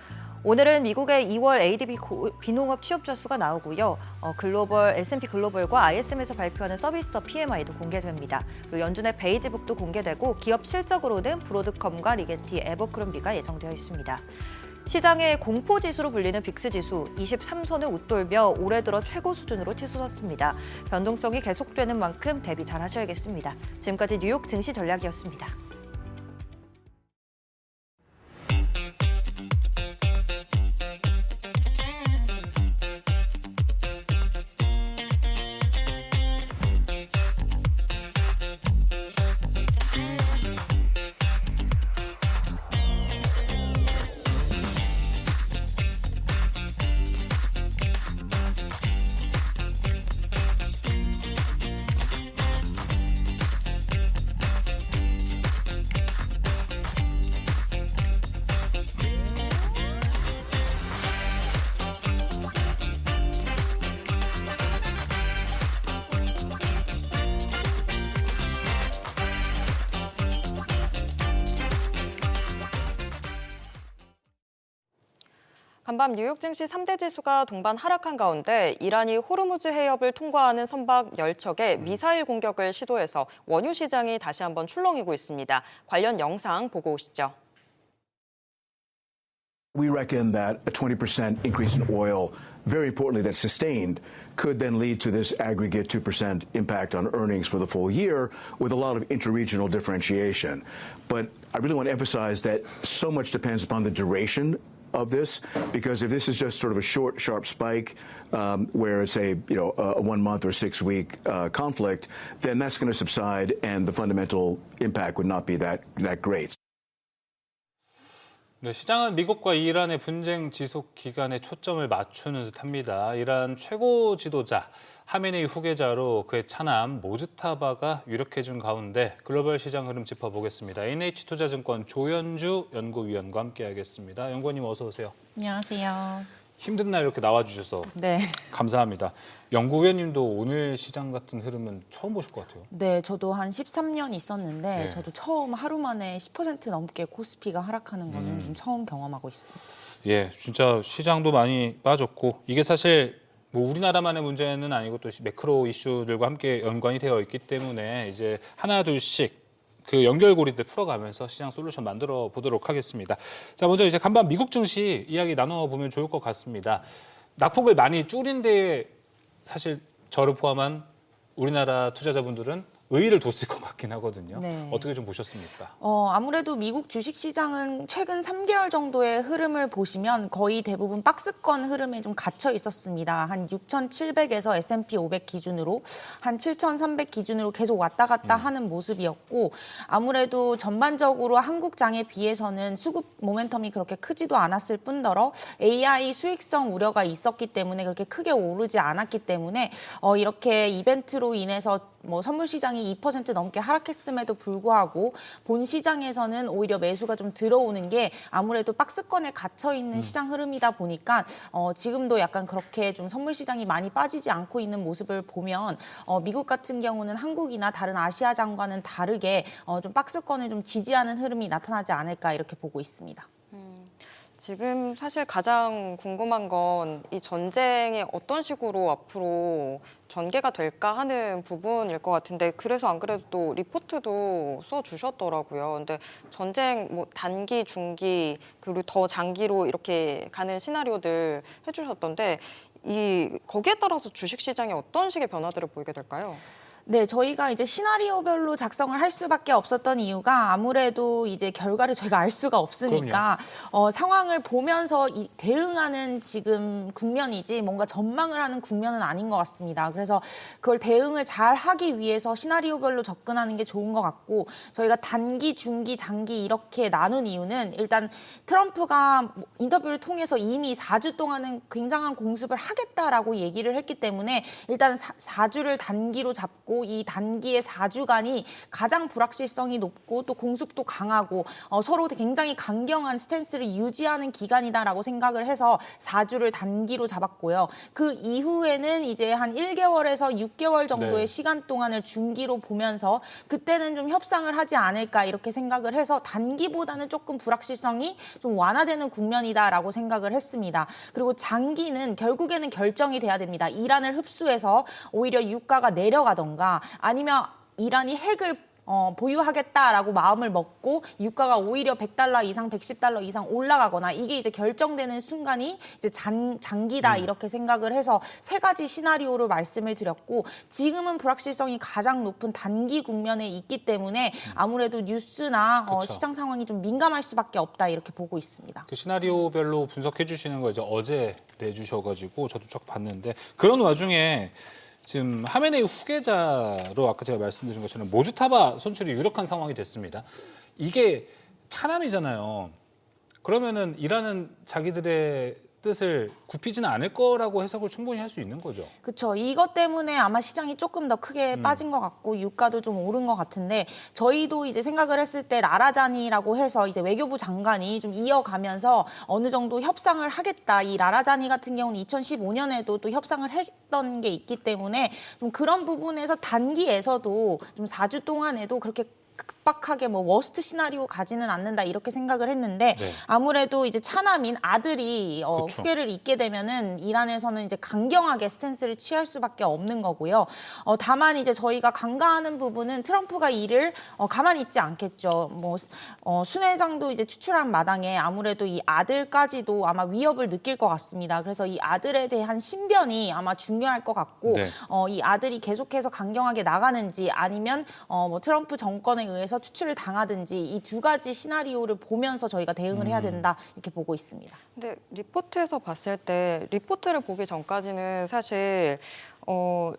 오늘은 미국의 2월 ADP 비농업 취업자 수가 나오고요. S&P 글로벌과 ISM에서 발표하는 서비스업 PMI도 공개됩니다. 그리고 연준의 베이지북도 공개되고 기업 실적으로는 브로드컴과 리게티, 에버크롬비가 예정되어 있습니다. 시장의 공포지수로 불리는 빅스지수 23선을 웃돌며 올해 들어 최고 수준으로 치솟았습니다. 변동성이 계속되는 만큼 대비 잘하셔야겠습니다. 지금까지 뉴욕 증시 전략이었습니다. 간밤 뉴욕 증시 3대 지수가 동반 하락한 가운데 이란이 호르무즈 해협을 통과하는 선박 10척에 미사일 공격을 시도해서 원유 시장이 다시 한번 출렁이고 있습니다. 관련 영상 보고 오시죠. We reckon that a 20% increase in oil very importantly, that's sustained, could then lead to this aggregate 2% impact on earnings for the full year with a lot of interregional differentiation. But I really want to emphasize that so much depends upon the duration of this, because if this is just sort of a short, sharp spike where it's a 1 month or 6 week conflict, then that's going to subside and the fundamental impact would not be that great. 네, 시장은 미국과 이란의 분쟁 지속 기간에 초점을 맞추는 듯합니다. 이란 최고 지도자 하메네이 후계자로 그의 차남 모즈타바가 유력해진 가운데 글로벌 시장 흐름 짚어보겠습니다. NH투자증권 조현주 연구위원과 함께하겠습니다. 연구원님 어서 오세요. 안녕하세요. 힘든 날 이렇게 나와주셔서 네. 감사합니다. 연구위원님도 오늘 시장 같은 흐름은 처음 보실 것 같아요. 네, 저도 한 13년 있었는데 네. 저도 처음 하루 만에 10% 넘게 코스피가 하락하는 거는 좀 처음 경험하고 있습니다. 예, 진짜 시장도 많이 빠졌고 이게 사실 뭐 우리나라만의 문제는 아니고 또 매크로 이슈들과 함께 연관이 되어 있기 때문에 이제 하나 둘씩 그 연결고리들 풀어가면서 시장 솔루션 만들어 보도록 하겠습니다. 자, 먼저 이제 간밤 미국 증시 이야기 나눠보면 좋을 것 같습니다. 낙폭을 많이 줄인 데에 사실 저를 포함한 우리나라 투자자분들은 의의를 뒀을 것 같긴 하거든요. 네. 어떻게 좀 보셨습니까? 아무래도 미국 주식시장은 최근 3개월 정도의 흐름을 보시면 거의 대부분 박스권 흐름에 좀 갇혀 있었습니다. 한 6,700에서 S&P 500 기준으로 한 7,300 기준으로 계속 왔다 갔다 하는 모습이었고 아무래도 전반적으로 한국장에 비해서는 수급 모멘텀이 그렇게 크지도 않았을 뿐더러 AI 수익성 우려가 있었기 때문에 그렇게 크게 오르지 않았기 때문에 이렇게 이벤트로 인해서 뭐 선물 시장이 2% 넘게 하락했음에도 불구하고 본 시장에서는 오히려 매수가 좀 들어오는 게 아무래도 박스권에 갇혀 있는 시장 흐름이다 보니까 지금도 약간 그렇게 좀 선물 시장이 많이 빠지지 않고 있는 모습을 보면 미국 같은 경우는 한국이나 다른 아시아장과는 다르게 좀 박스권을 좀 지지하는 흐름이 나타나지 않을까 이렇게 보고 있습니다. 지금 사실 가장 궁금한 건 이 전쟁이 어떤 식으로 앞으로 전개가 될까 하는 부분일 것 같은데 그래서 안 그래도 또 리포트도 써주셨더라고요. 근데 전쟁 뭐 단기, 중기 그리고 더 장기로 이렇게 가는 시나리오들 해주셨던데 거기에 따라서 주식시장에 어떤 식의 변화들을 보이게 될까요? 네, 저희가 이제 시나리오별로 작성을 할 수밖에 없었던 이유가 아무래도 이제 결과를 저희가 알 수가 없으니까 상황을 보면서 대응하는 지금 국면이지 뭔가 전망을 하는 국면은 아닌 것 같습니다. 그래서 그걸 대응을 잘 하기 위해서 시나리오별로 접근하는 게 좋은 것 같고 저희가 단기, 중기, 장기 이렇게 나눈 이유는 일단 트럼프가 인터뷰를 통해서 이미 4주 동안은 굉장한 공습을 하겠다라고 얘기를 했기 때문에 일단 4주를 단기로 잡고 이 단기의 4주간이 가장 불확실성이 높고 또 공습도 강하고 서로 굉장히 강경한 스탠스를 유지하는 기간이다라고 생각을 해서 4주를 단기로 잡았고요. 그 이후에는 이제 한 1개월에서 6개월 정도의 시간 동안을 중기로 보면서 그때는 좀 협상을 하지 않을까 이렇게 생각을 해서 단기보다는 조금 불확실성이 좀 완화되는 국면이다라고 생각을 했습니다. 그리고 장기는 결국에는 결정이 돼야 됩니다. 이란을 흡수해서 오히려 유가가 내려가던가 아니면 이란이 핵을 보유하겠다라고 마음을 먹고 유가가 오히려 $100 이상, $110 이상 올라가거나 이게 이제 결정되는 순간이 이제 장기다 이렇게 생각을 해서 세 가지 시나리오를 말씀을 드렸고 지금은 불확실성이 가장 높은 단기 국면에 있기 때문에 아무래도 뉴스나 시장 상황이 좀 민감할 수밖에 없다 이렇게 보고 있습니다. 그 시나리오별로 분석해 주시는 거 이제 어제 내주셔가지고 저도 쭉 봤는데 그런 와중에 지금 하메네이 후계자로 아까 제가 말씀드린 것처럼 모즈타바 선출이 유력한 상황이 됐습니다. 이게 차남이잖아요. 그러면은 이란은 자기들의 뜻을 굽히지는 않을 거라고 해석을 충분히 할 수 있는 거죠. 그렇죠. 이것 때문에 아마 시장이 조금 더 크게 빠진 것 같고 유가도 좀 오른 것 같은데 저희도 이제 생각을 했을 때 라라자니라고 해서 이제 외교부 장관이 좀 이어가면서 어느 정도 협상을 하겠다. 이 라라자니 같은 경우는 2015년에도 또 협상을 했던 게 있기 때문에 좀 그런 부분에서 단기에서도 좀 4주 동안에도 그렇게 급박하게 뭐 워스트 시나리오 가지는 않는다 이렇게 생각을 했는데 네. 아무래도 이제 차남인 아들이 그쵸. 후계를 잇게 되면은 이란에서는 이제 강경하게 스탠스를 취할 수밖에 없는 거고요. 다만 이제 저희가 간과하는 부분은 트럼프가 이를 가만히 있지 않겠죠. 뭐 순 회장도 이제 추출한 마당에 아무래도 이 아들까지도 아마 위협을 느낄 것 같습니다. 그래서 이 아들에 대한 신변이 아마 중요할 것 같고 네. 이 아들이 계속해서 강경하게 나가는지 아니면 뭐 트럼프 정권에 의해서 추출을 당하든지 이 두 가지 시나리오를 보면서 저희가 대응을 해야 된다 이렇게 보고 있습니다. 근데 리포트에서 봤을 때 리포트를 보기 전까지는 사실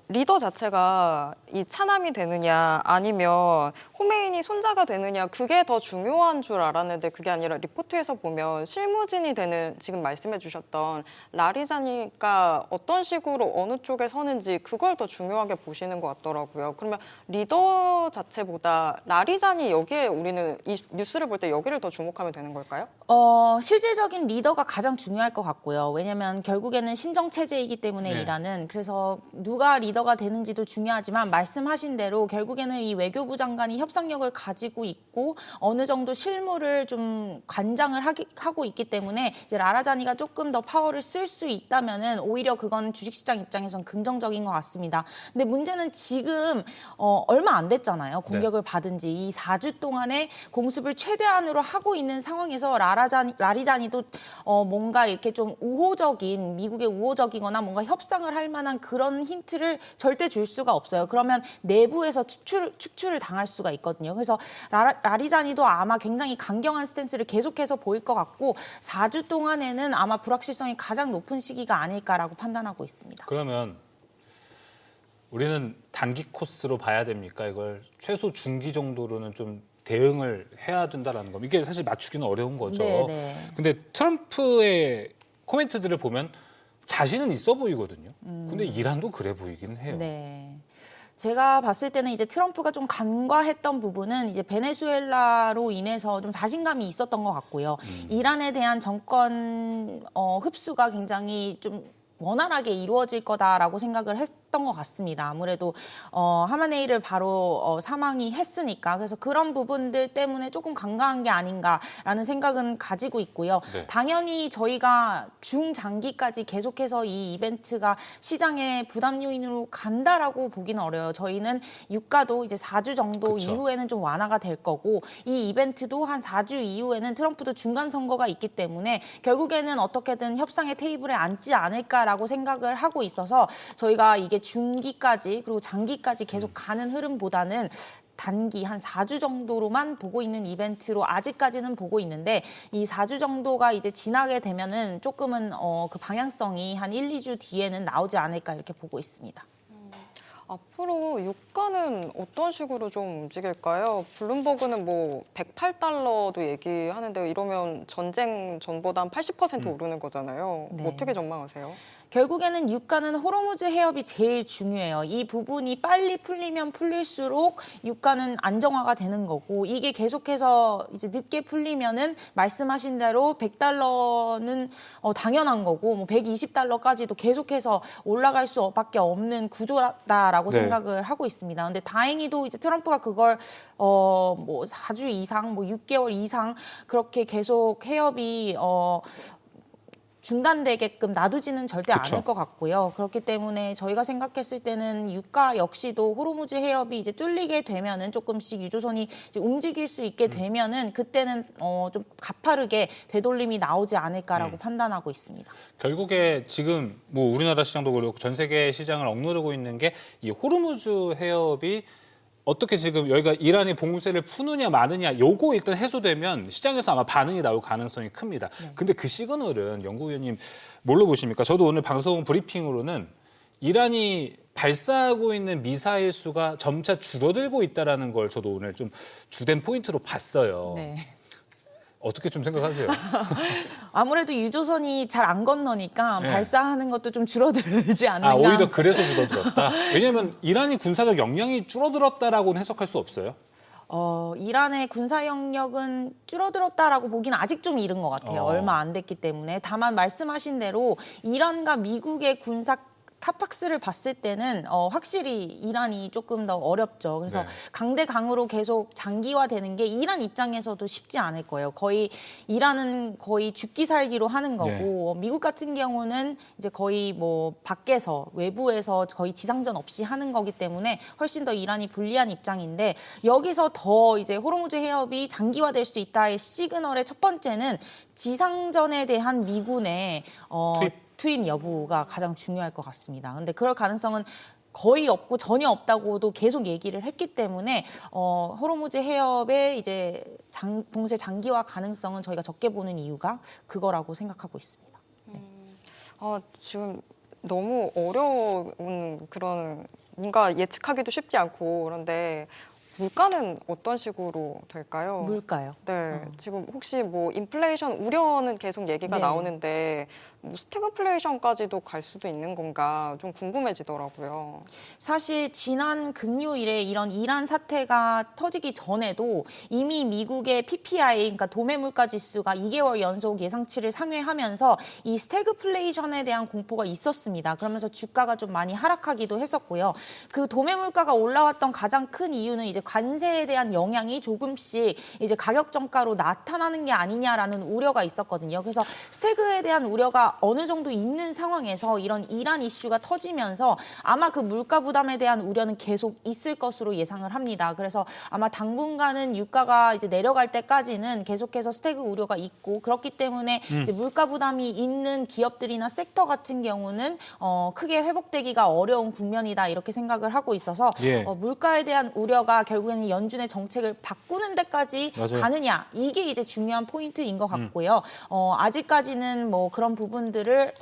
리더 자체가 이 차남이 되느냐 아니면 호메이니 손자가 되느냐 그게 더 중요한 줄 알았는데 그게 아니라 리포트에서 보면 실무진이 되는 지금 말씀해 주셨던 라리자니가 어떤 식으로 어느 쪽에 서는지 그걸 더 중요하게 보시는 것 같더라고요. 그러면 리더 자체보다 라리자니 여기에 우리는 이 뉴스를 볼 때 여기를 더 주목하면 되는 걸까요? 실질적인 리더가 가장 중요할 것 같고요. 왜냐하면 결국에는 신정체제이기 때문에 네. 이란은 그래서 누가 리더가 되는지도 중요하지만 말씀하신 대로 결국에는 이 외교부 장관이 협상력을 가지고 있고 어느 정도 실무를 좀 관장을 하고 있기 때문에 이제 라라자니가 조금 더 파워를 쓸 수 있다면은 오히려 그건 주식시장 입장에선 긍정적인 것 같습니다. 근데 문제는 지금 얼마 안 됐잖아요. 공격을 받은 지 이 4주 동안에 공습을 최대한으로 하고 있는 상황에서 라리자니도 뭔가 이렇게 좀 우호적인 미국의 우호적이거나 뭔가 협상을 할 만한 그런 힌트를 절대 줄 수가 없어요. 그러면 내부에서 축출을 당할 수가 있거든요. 그래서 라리자니도 아마 굉장히 강경한 스탠스를 계속해서 보일 것 같고 4주 동안에는 아마 불확실성이 가장 높은 시기가 아닐까라고 판단하고 있습니다. 그러면 우리는 단기 코스로 봐야 됩니까? 이걸 최소 중기 정도로는 좀 대응을 해야 된다라는 겁니다. 이게 사실 맞추기는 어려운 거죠. 네네. 근데 트럼프의 코멘트들을 보면 자신은 있어 보이거든요. 근데 이란도 그래 보이긴 해요. 네. 제가 봤을 때는 이제 트럼프가 좀 간과했던 부분은 이제 베네수엘라로 인해서 좀 자신감이 있었던 것 같고요. 이란에 대한 정권 흡수가 굉장히 좀 원활하게 이루어질 거다라고 생각을 했던 것 같습니다. 아무래도 하마네이를 바로 사망이 했으니까 그래서 그런 부분들 때문에 조금 간과한 게 아닌가라는 생각은 가지고 있고요. 네. 당연히 저희가 중장기까지 계속해서 이 이벤트가 시장의 부담 요인으로 간다라고 보기는 어려워요. 저희는 유가도 이제 4주 정도 그쵸. 이후에는 좀 완화가 될 거고 이 이벤트도 한 4주 이후에는 트럼프도 중간 선거가 있기 때문에 결국에는 어떻게든 협상의 테이블에 앉지 않을까라고 생각을 하고 있어서 저희가 이게 중기까지 그리고 장기까지 계속 가는 흐름보다는 단기 한 4주 정도로만 보고 있는 이벤트로 아직까지는 보고 있는데 이 4주 정도가 이제 지나게 되면은 조금은 그 방향성이 한 1, 2주 뒤에는 나오지 않을까 이렇게 보고 있습니다. 앞으로 유가는 어떤 식으로 좀 움직일까요? 블룸버그는 뭐 108달러도 얘기하는데요. 이러면 전쟁 전보다 한 80% 오르는 거잖아요. 네. 어떻게 전망하세요? 결국에는 유가는 호르무즈 해협이 제일 중요해요. 이 부분이 빨리 풀리면 풀릴수록 유가는 안정화가 되는 거고 이게 계속해서 이제 늦게 풀리면은 말씀하신 대로 100달러는 당연한 거고 뭐 120달러까지도 계속해서 올라갈 수밖에 없는 구조다라고 네. 생각을 하고 있습니다. 근데 다행히도 이제 트럼프가 그걸 뭐 4주 이상 뭐 6개월 이상 그렇게 계속 해협이 중단되게끔 놔두지는 절대 그쵸. 않을 것 같고요. 그렇기 때문에 저희가 생각했을 때는 유가 역시도 호르무즈 해협이 이제 뚫리게 되면은 조금씩 유조선이 이제 움직일 수 있게 되면은 그때는 좀 가파르게 되돌림이 나오지 않을까라고 판단하고 있습니다. 결국에 지금 뭐 우리나라 시장도 그렇고 전 세계 시장을 억누르고 있는 게 이 호르무즈 해협이 어떻게 지금 여기가 이란이 봉쇄를 푸느냐 마느냐 요거 일단 해소되면 시장에서 아마 반응이 나올 가능성이 큽니다. 근데 그 시그널은 연구위원님 뭘로 보십니까? 저도 오늘 방송 브리핑으로는 이란이 발사하고 있는 미사일 수가 점차 줄어들고 있다는 걸 저도 오늘 좀 주된 포인트로 봤어요. 네. 어떻게 좀 생각하세요? 아무래도 유조선이 잘 안 건너니까 네. 발사하는 것도 좀 줄어들지 않는가. 아, 오히려 그래서 줄어들었다. 왜냐하면 이란이 군사적 역량이 줄어들었다라고는 해석할 수 없어요. 이란의 군사 영역은 줄어들었다라고 보기는 아직 좀 이른 것 같아요. 얼마 안 됐기 때문에. 다만 말씀하신 대로 이란과 미국의 군사 카팍스를 봤을 때는 확실히 이란이 조금 더 어렵죠. 그래서 네. 강대강으로 계속 장기화되는 게 이란 입장에서도 쉽지 않을 거예요. 거의 이란은 거의 죽기 살기로 하는 거고 미국 같은 경우는 이제 거의 뭐 밖에서 외부에서 거의 지상전 없이 하는 거기 때문에 훨씬 더 이란이 불리한 입장인데 여기서 더 이제 호르무즈 해협이 장기화될 수 있다의 시그널의 첫 번째는 지상전에 대한 미군의 투입 여부가 가장 중요할 것 같습니다. 근데 그럴 가능성은 거의 없고 전혀 없다고도 계속 얘기를 했기 때문에 호르무즈 해협의 이제 봉쇄 장기화 가능성은 저희가 적게 보는 이유가 그거라고 생각하고 있습니다. 네. 지금 너무 어려운 그런 뭔가 예측하기도 쉽지 않고 그런데 물가는 어떤 식으로 될까요? 물가요. 네, 지금 혹시 뭐 인플레이션 우려는 계속 얘기가 네. 나오는데 뭐 스태그플레이션까지도 갈 수도 있는 건가 좀 궁금해지더라고요. 사실 지난 금요일에 이런 이란 사태가 터지기 전에도 이미 미국의 PPI, 그러니까 도매 물가 지수가 2개월 연속 예상치를 상회하면서 이 스태그플레이션에 대한 공포가 있었습니다. 그러면서 주가가 좀 많이 하락하기도 했었고요. 그 도매 물가가 올라왔던 가장 큰 이유는 이제 관세에 대한 영향이 조금씩 이제 가격 정가로 나타나는 게 아니냐라는 우려가 있었거든요. 그래서 스태그에 대한 우려가 어느 정도 있는 상황에서 이런 이란 이슈가 터지면서 아마 그 물가 부담에 대한 우려는 계속 있을 것으로 예상을 합니다. 그래서 아마 당분간은 유가가 이제 내려갈 때까지는 계속해서 스태그 우려가 있고 그렇기 때문에 이제 물가 부담이 있는 기업들이나 섹터 같은 경우는 크게 회복되기가 어려운 국면이다 이렇게 생각을 하고 있어서 물가에 대한 우려가 결국에는 연준의 정책을 바꾸는 데까지 맞아요. 가느냐 이게 이제 중요한 포인트인 것 같고요. 아직까지는 뭐 그런 부분들을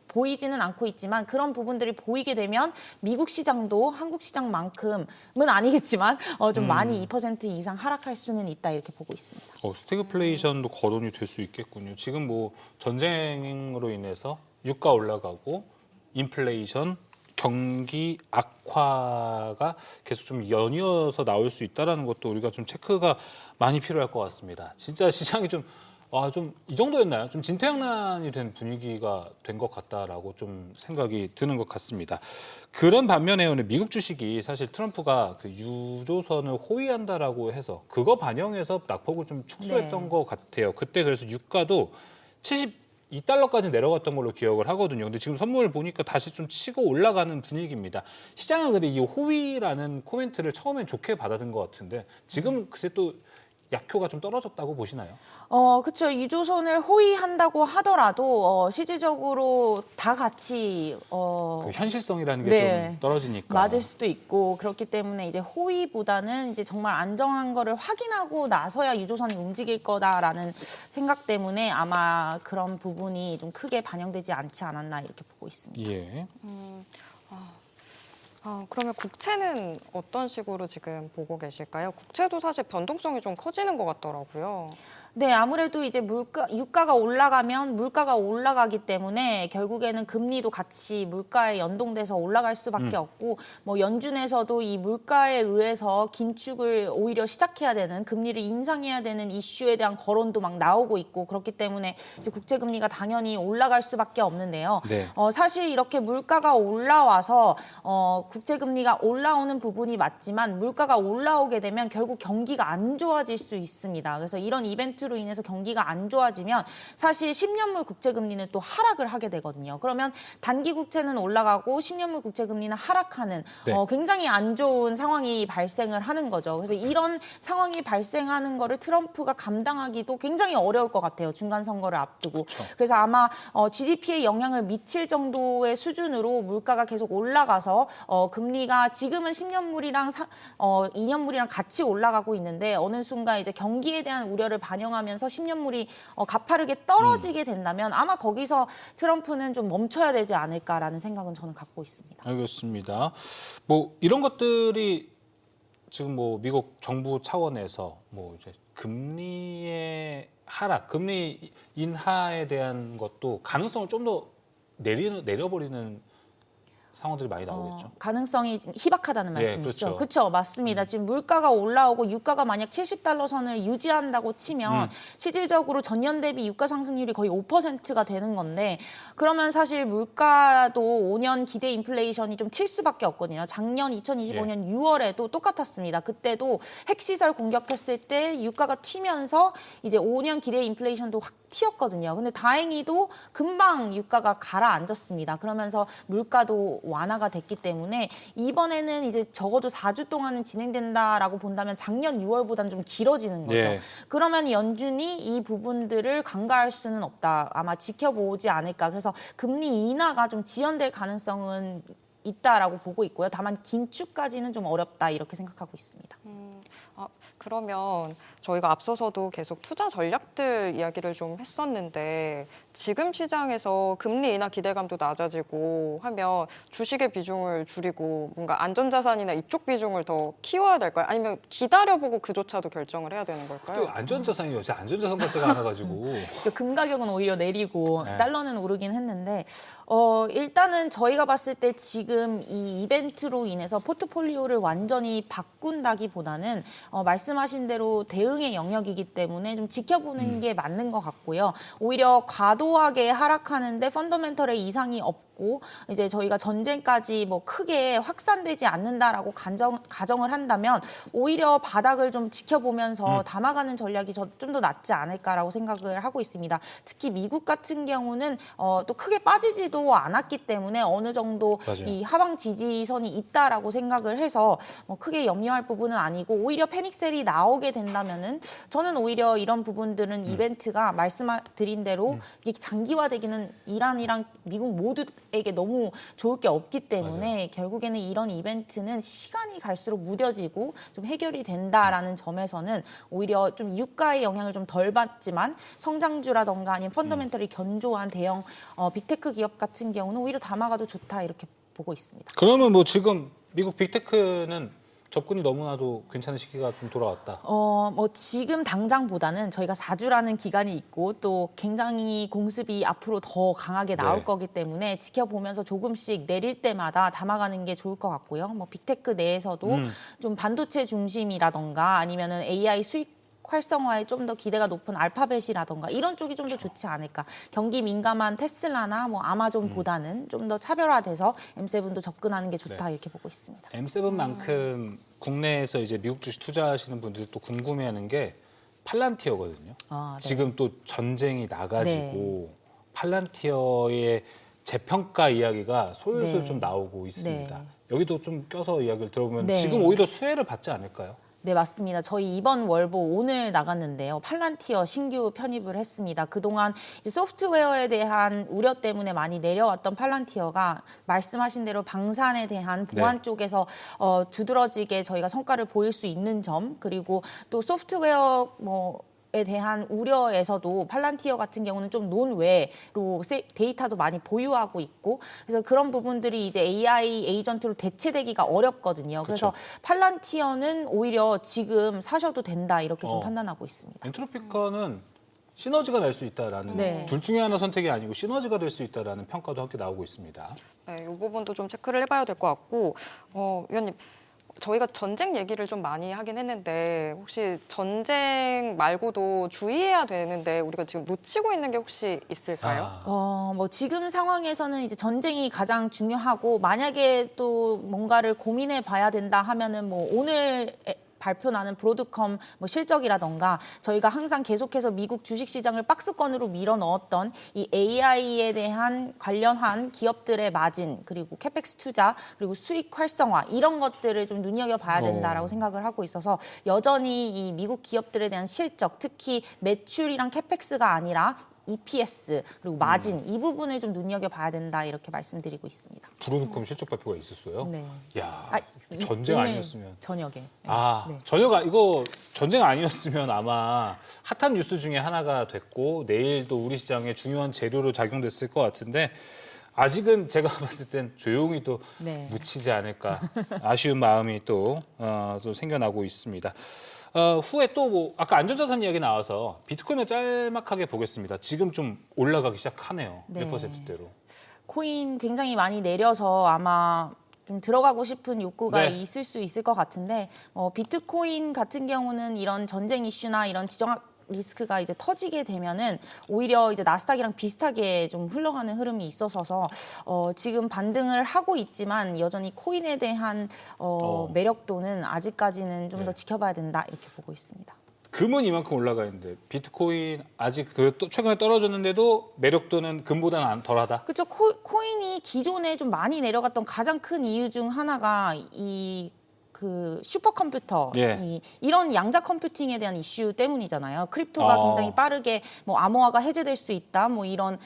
보이지는 않고 있지만 그런 부분들이 보이게 되면 미국 시장도 한국 시장만큼은 아니겠지만 좀 많이 2% 이상 하락할 수는 있다 이렇게 보고 있습니다. 스태그플레이션도 거론이 될 수 있겠군요. 지금 뭐 전쟁으로 인해서 유가 올라가고 인플레이션, 경기 악화가 계속 좀 연이어서 나올 수 있다는 것도 우리가 좀 체크가 많이 필요할 것 같습니다. 진짜 시장이 좀 이 정도였나요? 좀 진퇴양난이 된 분위기가 된 것 같다라고 좀 생각이 드는 것 같습니다. 그런 반면에 오늘 미국 주식이 사실 트럼프가 그 유조선을 호위한다라고 해서 그거 반영해서 낙폭을 좀 축소했던 것 같아요. 그때 그래서 유가도 72달러까지 내려갔던 걸로 기억을 하거든요. 근데 지금 선물 보니까 다시 좀 치고 올라가는 분위기입니다. 시장은 근데 이 호위라는 코멘트를 처음엔 좋게 받아든 것 같은데 지금 글쎄 또 약효가 좀 떨어졌다고 보시나요? 그렇죠. 유조선을 호위한다고 하더라도 실질적으로 다 같이 그 현실성이라는 게 네. 좀 떨어지니까. 맞을 수도 있고 그렇기 때문에 이제 호위보다는 이제 정말 안정한 거를 확인하고 나서야 유조선이 움직일 거다라는 생각 때문에 아마 그런 부분이 좀 크게 반영되지 않지 않았나 이렇게 보고 있습니다. 예. 그러면 국채는 어떤 식으로 지금 보고 계실까요? 국채도 사실 변동성이 좀 커지는 것 같더라고요. 네, 아무래도 이제 유가가 올라가면 물가가 올라가기 때문에 결국에는 금리도 같이 물가에 연동돼서 올라갈 수밖에 없고 뭐 연준에서도 이 물가에 의해서 긴축을 오히려 시작해야 되는 금리를 인상해야 되는 이슈에 대한 거론도 막 나오고 있고 그렇기 때문에 이제 국채 금리가 당연히 올라갈 수밖에 없는데요. 네. 사실 이렇게 물가가 올라와서 국채 금리가 올라오는 부분이 맞지만 물가가 올라오게 되면 결국 경기가 안 좋아질 수 있습니다. 그래서 이런 이벤트로 인해서 경기가 안 좋아지면 사실 10년물 국채 금리는 또 하락을 하게 되거든요. 그러면 단기 국채는 올라가고 10년물 국채 금리는 하락하는 네. 굉장히 안 좋은 상황이 발생을 하는 거죠. 그래서 이런 상황이 발생하는 거를 트럼프가 감당하기도 굉장히 어려울 것 같아요. 중간 선거를 앞두고. 그래서 아마 GDP에 영향을 미칠 정도의 수준으로 물가가 계속 올라가서 금리가 지금은 10년물이랑 2년물이랑 같이 올라가고 있는데 어느 순간 이제 경기에 대한 우려를 반영하면서 10년물이 가파르게 떨어지게 된다면 아마 거기서 트럼프는 좀 멈춰야 되지 않을까라는 생각은 저는 갖고 있습니다. 알겠습니다. 뭐 이런 것들이 지금 뭐 미국 정부 차원에서 뭐 이제 금리의 하락, 금리 인하에 대한 것도 가능성을 좀 더 내려버리는 상황들이 많이 나오겠죠. 가능성이 지금 희박하다는 예, 말씀이시죠? 그렇죠. 그렇죠, 맞습니다. 지금 물가가 올라오고 유가가 만약 $70 선을 유지한다고 치면 실질적으로 전년 대비 유가 상승률이 거의 5%가 되는 건데 그러면 사실 물가도 5년 기대 인플레이션이 좀 튈 수밖에 없거든요. 작년 2025년 6월에도 똑같았습니다. 그때도 핵시설 공격했을 때 유가가 튀면서 이제 5년 기대 인플레이션도 확 튀었거든요. 근데 다행히도 금방 유가가 가라앉았습니다. 그러면서 물가도 완화가 됐기 때문에 이번에는 이제 적어도 4주 동안은 진행된다라고 본다면 작년 6월보다는 좀 길어지는 거죠. 예. 그러면 연준이 이 부분들을 간과할 수는 없다. 아마 지켜보지 않을까. 그래서 금리 인하가 좀 지연될 가능성은 있다라고 보고 있고요. 다만 긴축까지는 좀 어렵다 이렇게 생각하고 있습니다. 그러면 저희가 앞서서도 계속 투자 전략들 이야기를 좀 했었는데 지금 시장에서 금리 인하 기대감도 낮아지고 하면 주식의 비중을 줄이고 뭔가 안전자산이나 이쪽 비중을 더 키워야 될까요? 아니면 기다려보고 그조차도 결정을 해야 되는 또 걸까요? 안전자산이 요새 안전자산 같지가 않아가지고 금 가격은 오히려 내리고 네. 달러는 오르긴 했는데 일단은 저희가 봤을 때 지금 이 이벤트로 인해서 포트폴리오를 완전히 바꾼다기보다는 말씀하신 대로 대응의 영역이기 때문에 좀 지켜보는 게 맞는 것 같고요. 오히려 과도하게 하락하는데 펀더멘털에 이상이 없고 이제 저희가 전쟁까지 뭐 크게 확산되지 않는다라고 가정을 한다면 오히려 바닥을 좀 지켜보면서 담아가는 전략이 좀 더 낫지 않을까라고 생각을 하고 있습니다. 특히 미국 같은 경우는 또 크게 빠지지도 않았기 때문에 어느 정도 맞아요. 이 하방 지지선이 있다라고 생각을 해서 크게 염려할 부분은 아니고 오히려 패닉셀이 나오게 된다면은 저는 오히려 이런 부분들은 이벤트가 말씀드린 대로 이게 장기화되기는 이란이랑 미국 모두에게 너무 좋을 게 없기 때문에 결국에는 이런 이벤트는 시간이 갈수록 무뎌지고 좀 해결이 된다라는 점에서는 오히려 좀 유가의 영향을 좀 덜 받지만 성장주라던가 아니면 펀더멘털이 견조한 대형 빅테크 기업 같은 경우는 오히려 담아가도 좋다 이렇게 보고 있습니다. 그러면 뭐 지금 미국 빅테크는 접근이 너무나도 괜찮은 시기가 좀 돌아왔다. 뭐 지금 당장보다는 저희가 4주라는 기간이 있고 또 굉장히 공습이 앞으로 더 강하게 나올 네. 거기 때문에 지켜보면서 조금씩 내릴 때마다 담아가는 게 좋을 것 같고요. 뭐 빅테크 내에서도 좀 반도체 중심이라던가 아니면은 AI 수익 활성화에 좀 더 기대가 높은 알파벳이라던가 이런 쪽이 좀 더 좋지 않을까. 경기 민감한 테슬라나 뭐 아마존보다는 좀 더 차별화돼서 M7도 접근하는 게 좋다 이렇게 보고 있습니다. M7만큼 국내에서 이제 미국 주식 투자하시는 분들이 또 궁금해하는 게 팔란티어거든요. 네. 지금 또 전쟁이 나가지고 팔란티어의 재평가 이야기가 솔솔 네. 좀 나오고 있습니다. 네. 여기도 좀 껴서 이야기를 들어보면 네. 지금 오히려 수혜를 받지 않을까요? 네, 맞습니다. 저희 이번 월보 오늘 나갔는데요. 팔란티어 신규 편입을 했습니다. 그동안 이제 소프트웨어에 대한 우려 때문에 많이 내려왔던 팔란티어가 말씀하신 대로 방산에 대한 보안 쪽에서 두드러지게 저희가 성과를 보일 수 있는 점, 그리고 또 소프트웨어 에 대한 우려에서도 팔란티어 같은 경우는 좀 논외로 데이터도 많이 보유하고 있고 그래서 그런 부분들이 이제 AI 에이전트로 대체되기가 어렵거든요. 그래서 팔란티어는 오히려 지금 사셔도 된다 이렇게 좀 판단하고 있습니다. 엔트로피카는 시너지가 날 수 있다라는 네. 둘 중에 하나 선택이 아니고 시너지가 될 수 있다라는 평가도 함께 나오고 있습니다. 네, 이 부분도 좀 체크를 해봐야 될 것 같고 위원님. 저희가 전쟁 얘기를 좀 많이 하긴 했는데 혹시 전쟁 말고도 주의해야 되는데 우리가 지금 놓치고 있는 게 혹시 있을까요? 뭐 지금 상황에서는 이제 전쟁이 가장 중요하고 만약에 또 뭔가를 고민해 봐야 된다 하면은 뭐 오늘 발표나는 브로드컴 실적이라던가 저희가 항상 계속해서 미국 주식시장을 박스권으로 밀어 넣었던 이 AI에 대한 관련한 기업들의 마진 그리고 캐펙스 투자 그리고 수익 활성화 이런 것들을 좀 눈여겨봐야 된다라고 생각을 하고 있어서 여전히 이 미국 기업들에 대한 실적 특히 매출이랑 캐펙스가 아니라 EPS 그리고 마진 이 부분을 좀 눈여겨봐야 된다 이렇게 말씀드리고 있습니다. 브로드컴 실적 발표가 있었어요? 네. 야, 전쟁 오늘 아니었으면. 저녁에. 네. 이거 전쟁 아니었으면 아마 핫한 뉴스 중에 하나가 됐고 내일도 우리 시장에 중요한 재료로 작용됐을 것 같은데 아직은 제가 봤을 땐 조용히 또 묻히지 않을까 아쉬운 마음이 또 생겨나고 있습니다. 후에 또 뭐 아까 안전자산 이야기 나와서 비트코인을 짤막하게 보겠습니다. 지금 좀 올라가기 시작하네요. 네. 1%대로. 코인 굉장히 많이 내려서 아마 좀 들어가고 싶은 욕구가 네. 있을 수 있을 것 같은데 비트코인 같은 경우는 이런 전쟁 이슈나 이런 지정학 리스크가 이제 터지게 되면은 오히려 이제 나스닥이랑 비슷하게 좀 흘러가는 흐름이 있어서 지금 반등을 하고 있지만 여전히 코인에 대한 매력도는 아직까지는 좀 더 네. 지켜봐야 된다 이렇게 보고 있습니다. 금은 이만큼 올라가 있는데 비트코인 아직 또 최근에 떨어졌는데도 매력도는 금보다는 덜하다. 그렇죠. 코인이 기존에 좀 많이 내려갔던 가장 큰 이유 중 하나가 그 슈퍼컴퓨터 예. 이런 양자 컴퓨팅에 대한 이슈 때문이잖아요. 크립토가 굉장히 빠르게 뭐 암호화가 해제될 수 있다. 뭐 이런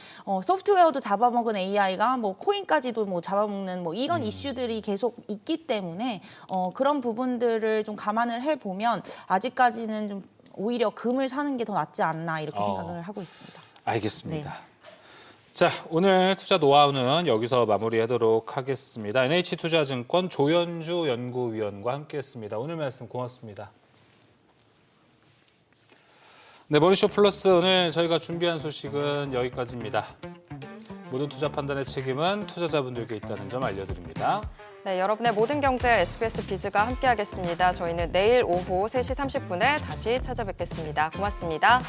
소프트웨어도 잡아먹은 AI가 뭐 코인까지도 뭐 잡아먹는 뭐 이런 이슈들이 계속 있기 때문에 그런 부분들을 좀 감안을 해보면 아직까지는 좀 오히려 금을 사는 게 더 낫지 않나 이렇게 생각을 하고 있습니다. 알겠습니다. 네. 자, 오늘 투자 노하우는 여기서 마무리하도록 하겠습니다. NH투자증권 조현주 연구위원과 함께했습니다. 오늘 말씀 고맙습니다. 네, 머니쇼 플러스 오늘 저희가 준비한 소식은 여기까지입니다. 모든 투자 판단의 책임은 투자자분들께 있다는 점 알려드립니다. 네, 여러분의 모든 경제 SBS 비즈가 함께하겠습니다. 저희는 내일 오후 3시 30분에 다시 찾아뵙겠습니다. 고맙습니다.